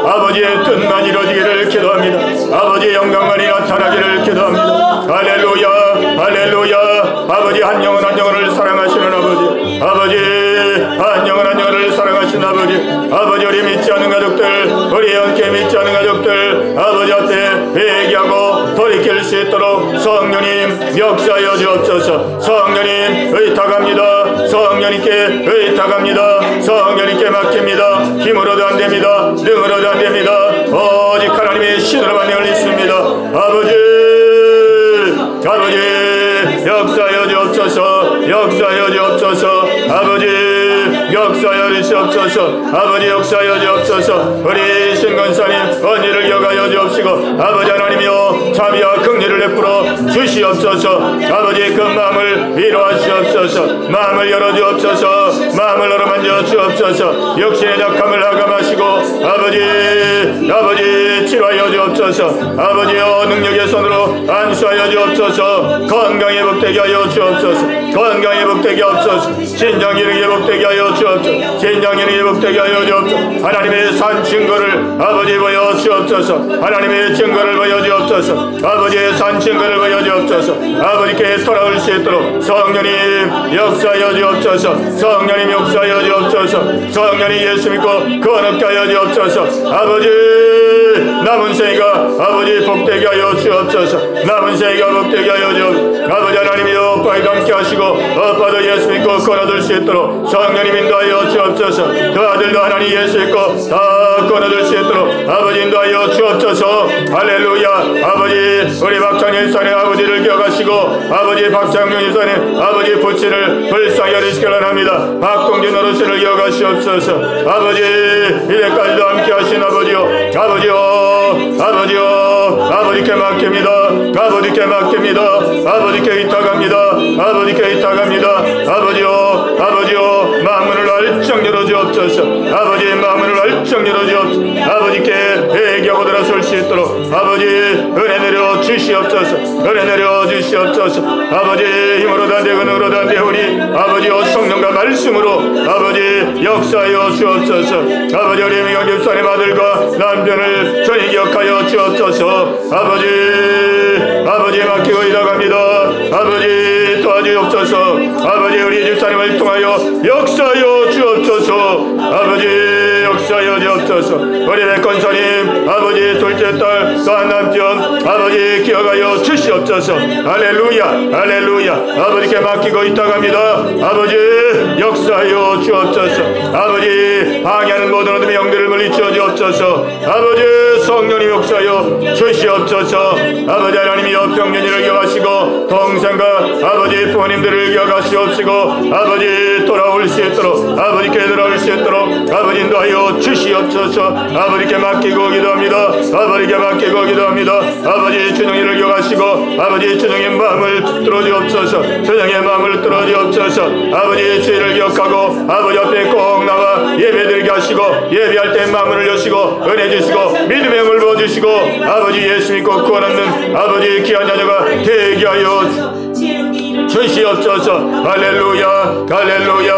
아버지의 뜻만 이루어지기를 기도합니다. 아버지의 영광만이 나타나기를 기도합니다. 할렐루야 할렐루야. 아버지 한 영혼 한 영혼을 사랑하시는 아버지, 아버지 한 영혼 한 영혼을 사랑하시는 아버지, 아버지 우리 믿지 않는 가족들, 우리 함께 믿지 않는 가족들 아버지 앞에 회개하고 돌이킬 수 있도록 성령님 역사하여 주옵소서. 성령님 의탁합니다. 성령님께 의탁합니다. 성령님께 맡깁니다. 힘으로도 안 됩니다. 능으로도 안 됩니다. 오직 하나님의 신으로만 열리십니다. 아버지 역사하여 주옵소서. 역사하여 주옵소서. 아버지 역사하여 주옵소서. 아버지 역사하여 주옵소서. 우리 신건사님 언니를 여가여 주옵시고 아버지 하나님이여 자비와 긍휼을 베풀어 주시옵소서. 아버지 그 마음을 위로하시옵소서. 마음을 열어주옵소서. 마음을 열어만져 주옵소서. 육신의 약함을 하감하시고 아버지 치료하여 주옵소서. 아버지여 능력의 손으로 안수하여 주옵소서. 건강에 복되게 하여 주옵소서. 건강에 복되게 하옵소서. 신장기능에 복되게 하여 주옵소서. 신장기능에 복되게 하여 주옵소서. 하나님의 산 증거를 아버지 보여 주옵소서. 하나님의 증거를 보여 주옵소서. 아버지의 산 증거를 보여 주옵소서. 아버지께 돌아올 수 있도록 성령님 역사하여 주옵소서. 성령님 역사하여 주옵소서. 성령님 예수 믿고 거듭게 하여 주옵소서. 아버지 남은 생애가 아버지 복되게 하여 주옵소서. 남은 생애가 복되게 하여 주옵소서. 아버지 하나님이여 오빠도 함께 하시고 오빠도 예수 믿고 거듭을 수 있도록 성령님 인도하여 주옵소서. 그 아들도 하나님 예수 믿고 다 거듭을 수 있도록 아버지 인도하여 주옵소서. 할렐루야. 아버지 우리 박찬일 집사님 아버지를 기억하시고 아버지 박창균 집사님 아버지 부친을 불쌍히 여리시기를 합니다. 박동진 어르신을 기억하시옵소서. 아버지 이제까지도 함께 하신 아버지요, 아버지요, 아버지께 맡깁니다. 아버지께 맡깁니다. 아버지께 의탁합니다. 아버지께 의탁합니다. 아버지요, 마음문을 활짝 열어주옵소서. 아버지의 마음문을 활짝 열어주옵소서. 아버지께 회개하고 들어설 수 있도록 아버지 은혜 내려 주시옵소서. 은혜 내려 주시옵소서. 아버지 힘으로도 안 되고 능으로도 안 되고 우리 아버지요 성령과 말씀으로 아버지 역사하여 주옵소서. 아버지 우리 미경 집사님 아들과 남편을 전히 기억하여 주옵소서. 아버지 맡기고 이다갑니다. 아버지 도와주옵소서. 아버지 우리 집사님을 통하여 역사하여 주옵소서. 아버지 역사하여 주옵소서. 우리 백건사님 아버지 둘째 딸 또한 남편 아버지 기억하여 주시옵소서. 할렐루야 할렐루야. 아버지께 맡기고 있다갑니다. 아버지 역사하여 주옵소서. 아버지 방해하는 모든 어둠의 영들을 물리쳐 주옵소서. 아버지 성령님 역사하여 주시옵소서. 아버지 하나님이여 병년이를 기억하시고 동생과 아버지 부모님들을 기억하시옵시고 아버지 돌아올 수 있도록 아버지께 돌아올 수 있도록 아버지 인도하여 주시옵소서. 주옵소서. 아버지께 맡기고 기도합니다. 아버지께 맡기고 기도합니다. 아버지 준영이를 기억하시고 아버지 준영의 마음을 뚫어주옵소서. 준영의 마음을 뚫어주옵소서. 아버지의 죄를 기억하고 아버지 앞에 꼭 나와 예배드리게 하시고 예배할 때 마음을 여시고 은혜 주시고 믿음의 영을 부어주시고 아버지 예수 믿고 구원하는 아버지 귀한 자녀가 되게 하여 주시옵소서. 할렐루야 할렐루야.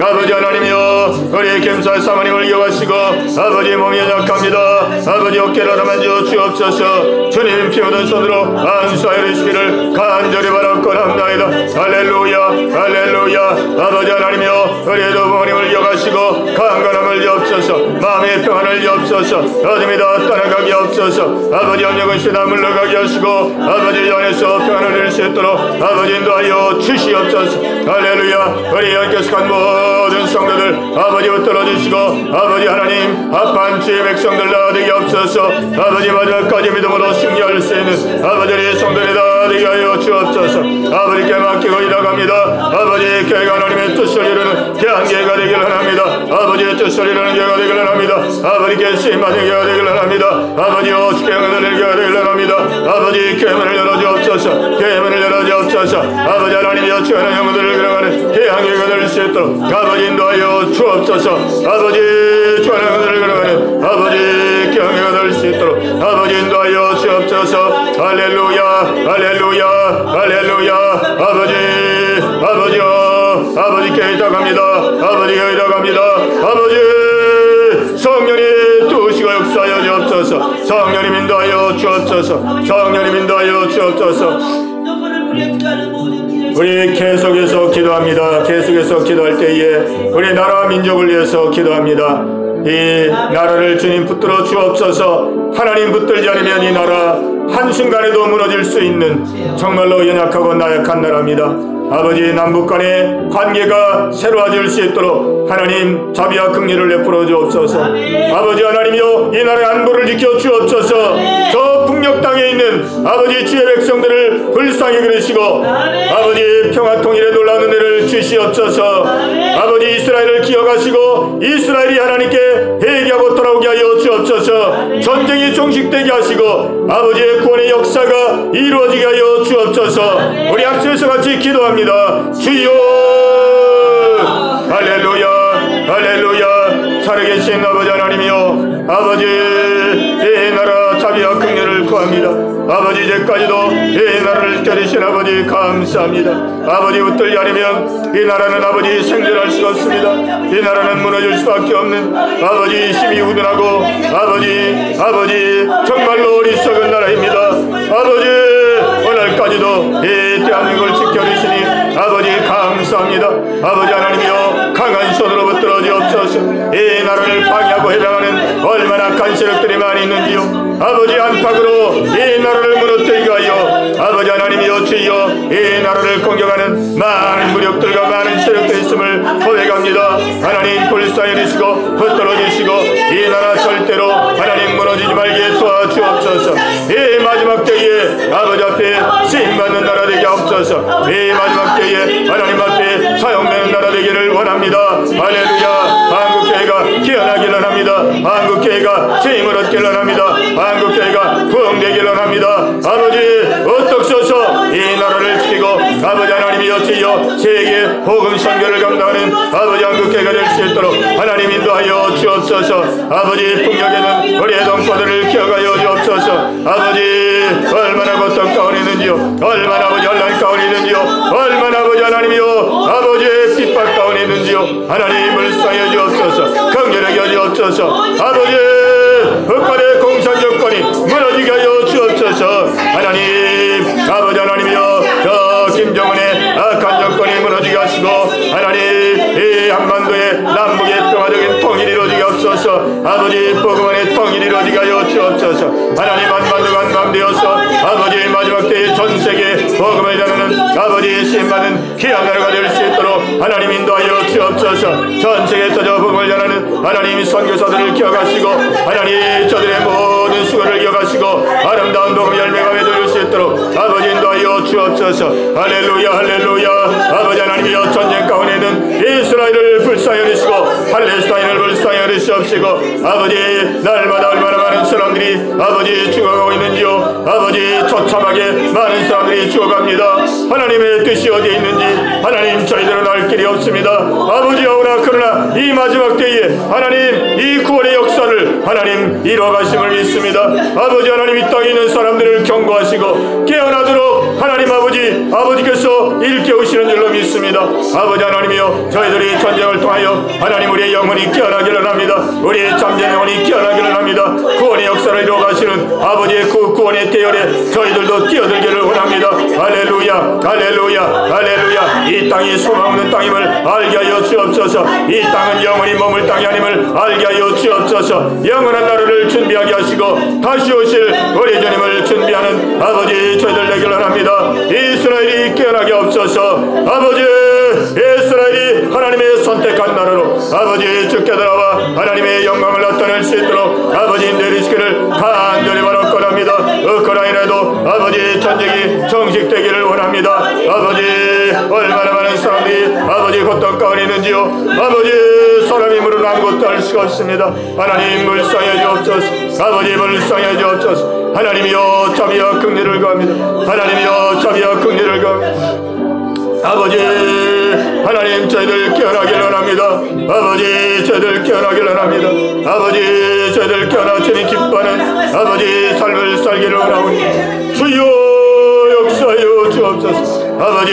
아버지 하나님이여 우리 겸사의 사모님을 기억하시고 아버지 몸이 연약합니다. 아버지 어깨를 만져 주옵소서. 주님 피 묻은 손으로 안수하여 주시기를 간절히 바라옵나이다. 할렐루야 할렐루야. 아버지 하나님이여 우리도 부모님을 기억하시고 강건함을 주옵소서. 마음의 평안을 주옵소서. 어둠이 다 떠나가게 하옵소서. 아버지 염려근 시다 물러가게 하시고 아버지 안에서 평안을 누릴 수 있도록 아버지 인도하여 주시옵소서. 할렐루야. 우리 연결식한 모든 성도들 아버지 붙들어 주시고 아버지 하나님 합한 주의 백성들 나되게 하옵소서. 아버지 마지막까지 믿음으로 승리할 수 있는 아버지 우리 성도들이 나되게 하여 주옵소서. 아버지께 맡기고 일어갑니다. 아버지 교회가 하나님의 뜻을 이루는 귀한 교회가 되기를 합니다. 아버지의 뜻을 이루는 교회가 되기를 합니다. 아버지께 쓰임받은 교회가 되기를 합니다. 아버지여 주께 영광을 드리는 교회가 되기를 합니다. 아버지 교회 문을 열어주옵소서. 교회 문을 열어주옵소서. 아버지 하나님이여 주의 영혼들을 끌어가는 귀한 교회가 될 수 있도록 아버지 인도하여 주옵소서. 아버지 주의 영혼들을 끌어가는 아버지 귀한 교회가 될 수 있도록 아버지 인도하여 주옵소서. 할렐루야 할렐루야 할렐루야. 아버지께 이다갑니다. 아버지께 이다갑니다. 아버지 성령이 두시고 역사하여 주옵소서. 성령님 인도하여 주옵소서. 성령님 인도하여 주옵소서. 우리 계속해서 기도합니다. 계속해서 기도할 때에 우리 나라와 민족을 위해서 기도합니다. 이 나라를 주님 붙들어 주옵소서. 하나님 붙들지 않으면 이 나라 한순간에도 무너질 수 있는 정말로 연약하고 나약한 나라입니다. 아버지 남북 간의 관계가 새로워질 수 있도록 하나님 자비와 긍휼을 베풀어 주옵소서. 아버지 하나님이여 이 나라의 안보를 지켜 주옵소서. 저 북녘 땅에 있는 아버지 주의 백성들을 불쌍히 그리시고 아버지 평화 통일에 놀라운 은혜를 주시옵소서. 아버지 이스라엘을 기억하시고 이스라엘이 하나님께 회개하고 돌아오게 하여 주옵소서. 전쟁이 종식되게 하시고 아버지의 구원의 역사가 이루어지게 하여 주옵소서. 우리 앞서서 같이 기도합니다. 주여 할렐루야 할렐루야. 살아계신 아버지 하나님이여 아버지 이 나라 자비와 긍휼을 구합니다. 아버지 이제까지도 이 나라를 지켜주신 아버지 감사합니다. 아버지 붙들지 않으면 이 나라는 아버지 생존할 수가 없습니다. 이 나라는 무너질 수밖에 없는 아버지 힘이 우둔하고 아버지 정말로 어리석은 나라입니다. 아버지 오늘까지도 이 대한민국을 지켜주시니 아버지 감사합니다. 아버지 하나님이여 강한 손으로 붙들어 주옵소서. 이 나라를 방해하고 해방하는 얼마나 악한 세력들이 많이 있는지요. 아버지 안팎으로 이 나라를 무너뜨리게 하여 아버지 하나님이여 주여 이 나라를 공격하는 많은 무력들과 많은 세력들이 있음을 고백합니다. 하나님 불쌍히 여기시고 붙들어 주시고 이 나라 절대로 하나님 무너지지 말게 도와주옵소서. 이 마지막 때에 아버지 앞에 쓰임받는 나라 되게 하옵소서. 이 마지막 때에 하나님 앞에 사용되는 나라 되기를 원합니다. 할렐루야. 한국교회가 기원하기를 합니다. 한국교회가 쓰임을 얻기를 합니다. 한국교회가 구원되기를 합니다. 아버지 어떻소서 이 나라를 지키고 아버지 하나님이여 주여 세계 복음 선교를 감당하는 아버지 한국교회가 될 수 있도록 하나님 인도하여 주옵소서. 아버지 북녘에는 우리의 동포들을 기억하여 주옵소서. 아버지 얼마나 고통 가운데 있는지요. 얼마나 아버지 혼란 가운데 있는지요. 얼마나 아버지 하나님이여 아버지의 핍박 가운데 있는지요. 하나님 불쌍히 주옵소서. 긍휼하게 주옵소서. 아버지 북한의 공산 정권이 무너지게 하여 주옵소서. 하나님 아버지 하나님이여 저 김정은의 악한 정권이 무너지게 하시고 하나님 이 한반도의 남북의 평화적인 통일이 이루어지게 하옵소서. 아버지 복음의 통일이 이루어지게 하여 주옵소서. 하나님 한반도가 한반되어서 아버지 마지막 때의 전세계 복음을 전하는 아버지 쓰임받는 귀한 나라가 될 수 있도록 하나님 인도하여 주옵소서. 전세계에 터져 복음을 전하는 하나님 선교사들을 기억하시고 하나님 저들의 모든 모든 수고를 기억하시고 아름다운 복음 열매가 맺어질 수 있도록 아버지 인도하여 주옵소서. 할렐루야 할렐루야. 아버지 하나님이여 전쟁 가운데 있는 이스라엘을 불쌍히 여기시고 팔레스타인을 불쌍히 여기시옵시고 아버지 날마다 얼마나 많은 사람들이 아버지 죽어가고 있는지요. 아버지 처참하게 많은 사람들이 죽어갑니다. 하나님의 뜻이 어디에 있는지 하나님 저희들은 알 길이 없습니다. 아버지여오나 그러나 이 마지막 때에 하나님 이 구원의 역사를 하나님 이뤄가심을 믿습니다. 아버지 하나님 이 땅에 있는 사람들을 경고하시고 깨어나도록 하나님 아버지께서 일깨우시는 줄로 믿습니다. 아버지 하나님이여 저희들이 전쟁을 통하여 하나님 우리의 영혼이 깨어나기를 합니다. 우리의 잠재된 영혼이 깨어나기를 합니다. 구원의 역사를 이루어가시는 아버지의 그 구원의 대열에 저희들도 뛰어들기를 원합니다. 할렐루야 할렐루야 할렐루야. 이 땅이 소망 없는 땅임을 알게 하여 주옵소서. 이 땅은 영원히 머물 땅이 아님을 알게 하여 주옵소서. 영원한 나라를 준비하게 하시고 다시 오실 우리 주님을 준비하는 아버지 저희들 되기를 합니다. 이스라엘이 깨어나게 없소서. 아버지 이스라엘이 하나님의 선택한 나라로 아버지 주께 들어와 하나님의 영광을 나타낼 수 있도록 아버지 내리시기를 간절히 바라옵니다. 우크라이나도 아버지 전쟁이 정식되기를 원합니다. 아버지 얼마나 많은 사람들이 아버지 고통 가운데 있는지요. 아버지 사람 힘으로는 아무것도 할 수가 없습니다. 하나님 불쌍히 주옵소서. 아버지 불쌍히 주옵소서. 하나님이여 자비와 긍휼을 구합니다. 하나님이여 자비와 긍휼을 구합니다. 아버지 하나님 저희들 깨어나기를 원합니다. 아버지 저희들 깨어나기를 원합니다. 아버지 저희들 깨어나 주님 기뻐하는 아버지 삶을 살기를 원하오니 주여 역사하여 주옵소서. 아버지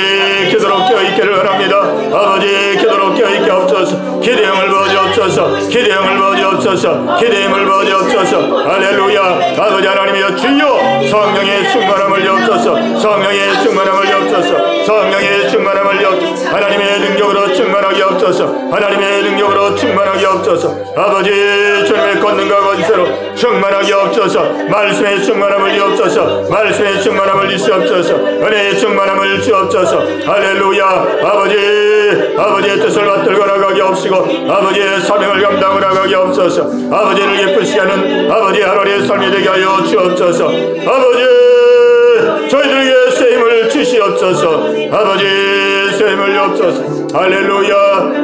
기도로 깨어있기를 원합니다. 아버지 기도로 깨어있게 없소서. 기대형을 부어주옵소서. 기대형을 부어주옵소서. 기대형을 부어주옵소서. 할렐루야. 아버지 하나님이여 주여 성령의 충만함을 주옵소서. 성령의 충만함을 주옵소서. 성령의 충만함을 주옵소서. 하나님의 능력으로 충만하게 없소서. 하나님의 능력으로 충만하게 없소서. 아버지 주님의 권능과 권세로 충만하게 없소서. 말씀의 충만함을 주옵소서. 말씀의 충만함을 주시옵소서. 은혜의 충만함을 주옵소서. 할렐루야. 아버지의 뜻을 받들고 나가게 없시고 아버지의 사명을 감당하고 나가게 없소서. 아버지를 기쁘시게 하는 아버지 하루의 삶이 되게 하여 주옵소서. 아버지 저희들에게 세임을 주시옵소서. 아버지 세임을 주옵소서. 할렐루야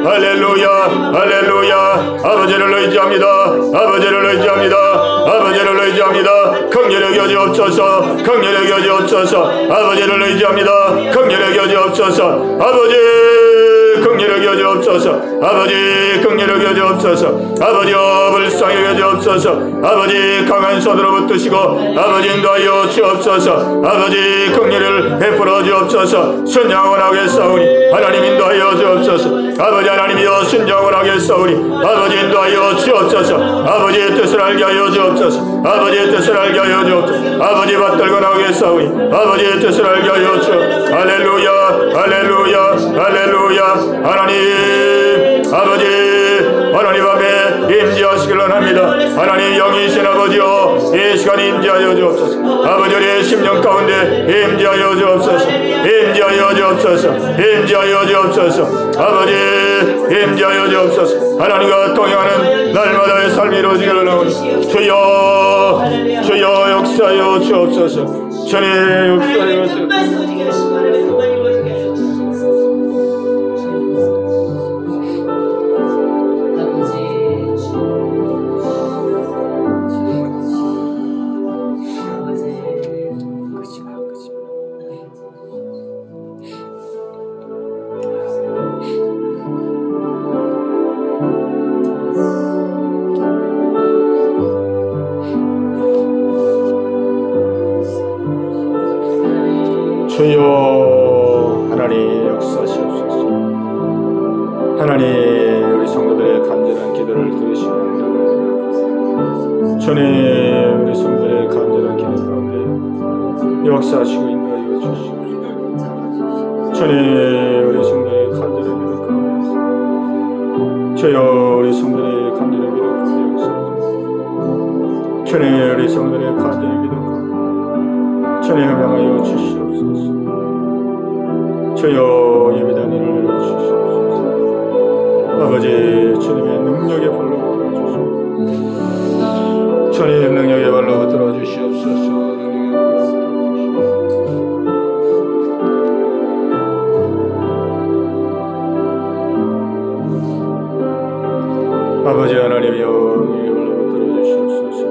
할렐루야 할렐루야. 아버지를 의지합니다. 아버지를 의지합니다. 아버지를 의지합니다. 긍휼히 여기옵소서. 긍휼히 여기옵소서. 아버지를 의지합니다. 긍휼히 여기옵소서. 아버지 긍휼히 여기옵소서. 아버지 긍휼히 여기옵소서. 아버지여 불쌍히 여기옵소서. 아버지 강한 손으로 붙드시고 아버지 인도하여 주옵소서. 아버지 긍휼을 베풀어 주옵소서. 순종을 하겠사오니 하나님 인도하여 주옵소서. 아버지 하나님이여 순종을 하겠사오니 아버지 인도하여 주옵소서. 아버지의 뜻을 알게 하여 주옵소서. 아버지의 뜻을 알게 하여 주옵소서. 아버지 받들고 나오겠사오니 아버지의 뜻을 알게 하여 주옵소서. 할렐루야 할렐루야 할렐루야. 하나님 아버지 하나님 앞에 임재하시길 원합니다. 하나님 영이신 아버지여 이 시간 임재하여 주옵소서. 아버지 우리의 심령 가운데 임재하여 주옵소서. 임재하여 주옵소서. 임재하여 주옵소서. 아버지 임재하여 주옵소서. 하나님과 동행하는 날마다의 삶이 이루어지길 원하오니 주여 주여 역사하여 주옵소서. 주님 역사하여 주옵소서. 주여 하나님 역사하시옵소서. 하나님 우리 성도들의 간절한 기도를 들으시옵니다. 주님 우리 성도들의 간절한 기도 가운데 역사하시고 인도하여 주시옵소서. 주님 우리 성도들의 간절한 기도 가운데 주여 우리 성도들의 간절한 기도 가운데 역사하시옵소서. 주님 우리 성도들의 간절한 기도 가운데 주님 명하여 주시옵소서. 주여 예배단 일을 내려주시옵소서. 아버지 주님의 능력에 불러주시옵소서. 주님 능력의 발로 붙들어 주시옵소서. 아버지 하나님이여 능력의 발로 붙들어 주시옵소서.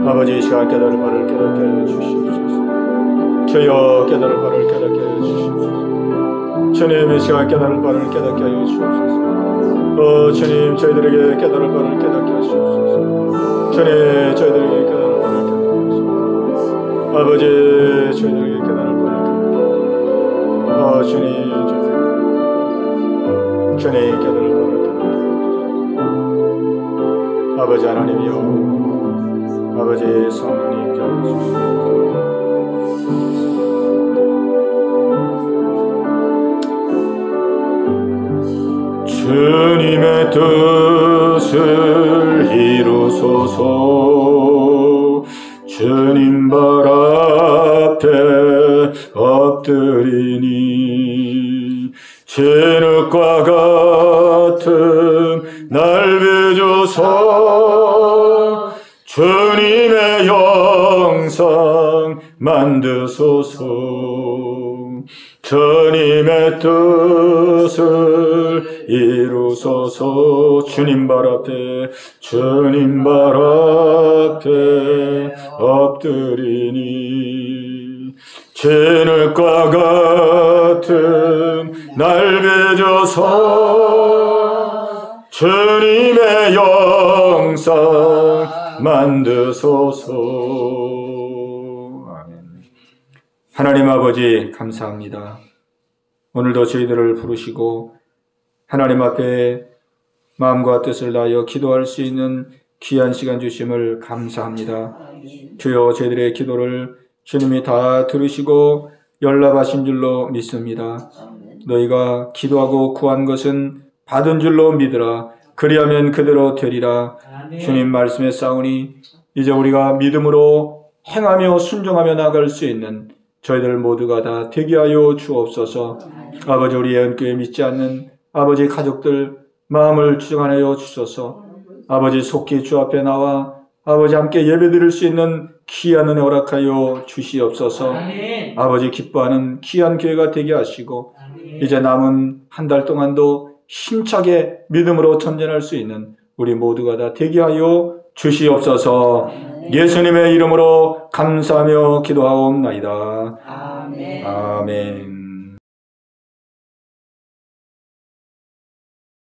아버지 이 시간 깨달을 바를 깨닫게 하여 주시옵소서. 주여 깨달을 바를 깨닫게 하여 주시옵소서. 주님 이 시간 깨달을 바를 깨닫게 하여 주옵소서. 주님 저희들에게 깨달을 바를 깨닫게 하시옵소서. 주님 저희들에게 깨달을 바를 깨닫게 하시옵소서. 아버지 저희들에게 깨달을 바를 깨닫게 하시옵소서. 주님 깨달을 바를 깨닫게 하시옵소서. 아버지 하나님이여 아버지 성령님 인자하시옵소서. 주님의 뜻을 이루소서. 주님 발 앞에 엎드리니 진흙과 같은 날 빚으소. 주님의 영상 만드소서. 주님의 뜻을 이루소서. 주님 발 앞에 엎드리니 진흙과 같은 날 빚어서 주님의 영상 만드소서. 아멘. 하나님 아버지 감사합니다. 오늘도 저희들을 부르시고 하나님 앞에 마음과 뜻을 다하여 기도할 수 있는 귀한 시간 주심을 감사합니다. 주여 저희들의 기도를 주님이 다 들으시고 연락하신 줄로 믿습니다. 너희가 기도하고 구한 것은 받은 줄로 믿으라. 그리하면 그대로 되리라. 주님 말씀에 싸우니 이제 우리가 믿음으로 행하며 순종하며 나갈 수 있는 저희들 모두가 다 되게 하여 주옵소서. 아버지 우리의恩교회 믿지 않는 아버지 가족들 마음을 주장하여 주소서. 아버지 속히 주 앞에 나와 아버지 함께 예배드릴 수 있는 귀한 은혜 허락하여 주시옵소서. 아멘. 아버지 기뻐하는 귀한 교회가 되게 하시고 아멘. 이제 남은 한 달 동안도 힘차게 믿음으로 전진할 수 있는 우리 모두가 다 되게 하여 주시옵소서. 아멘. 예수님의 이름으로 감사하며 기도하옵나이다. 아멘. 아멘.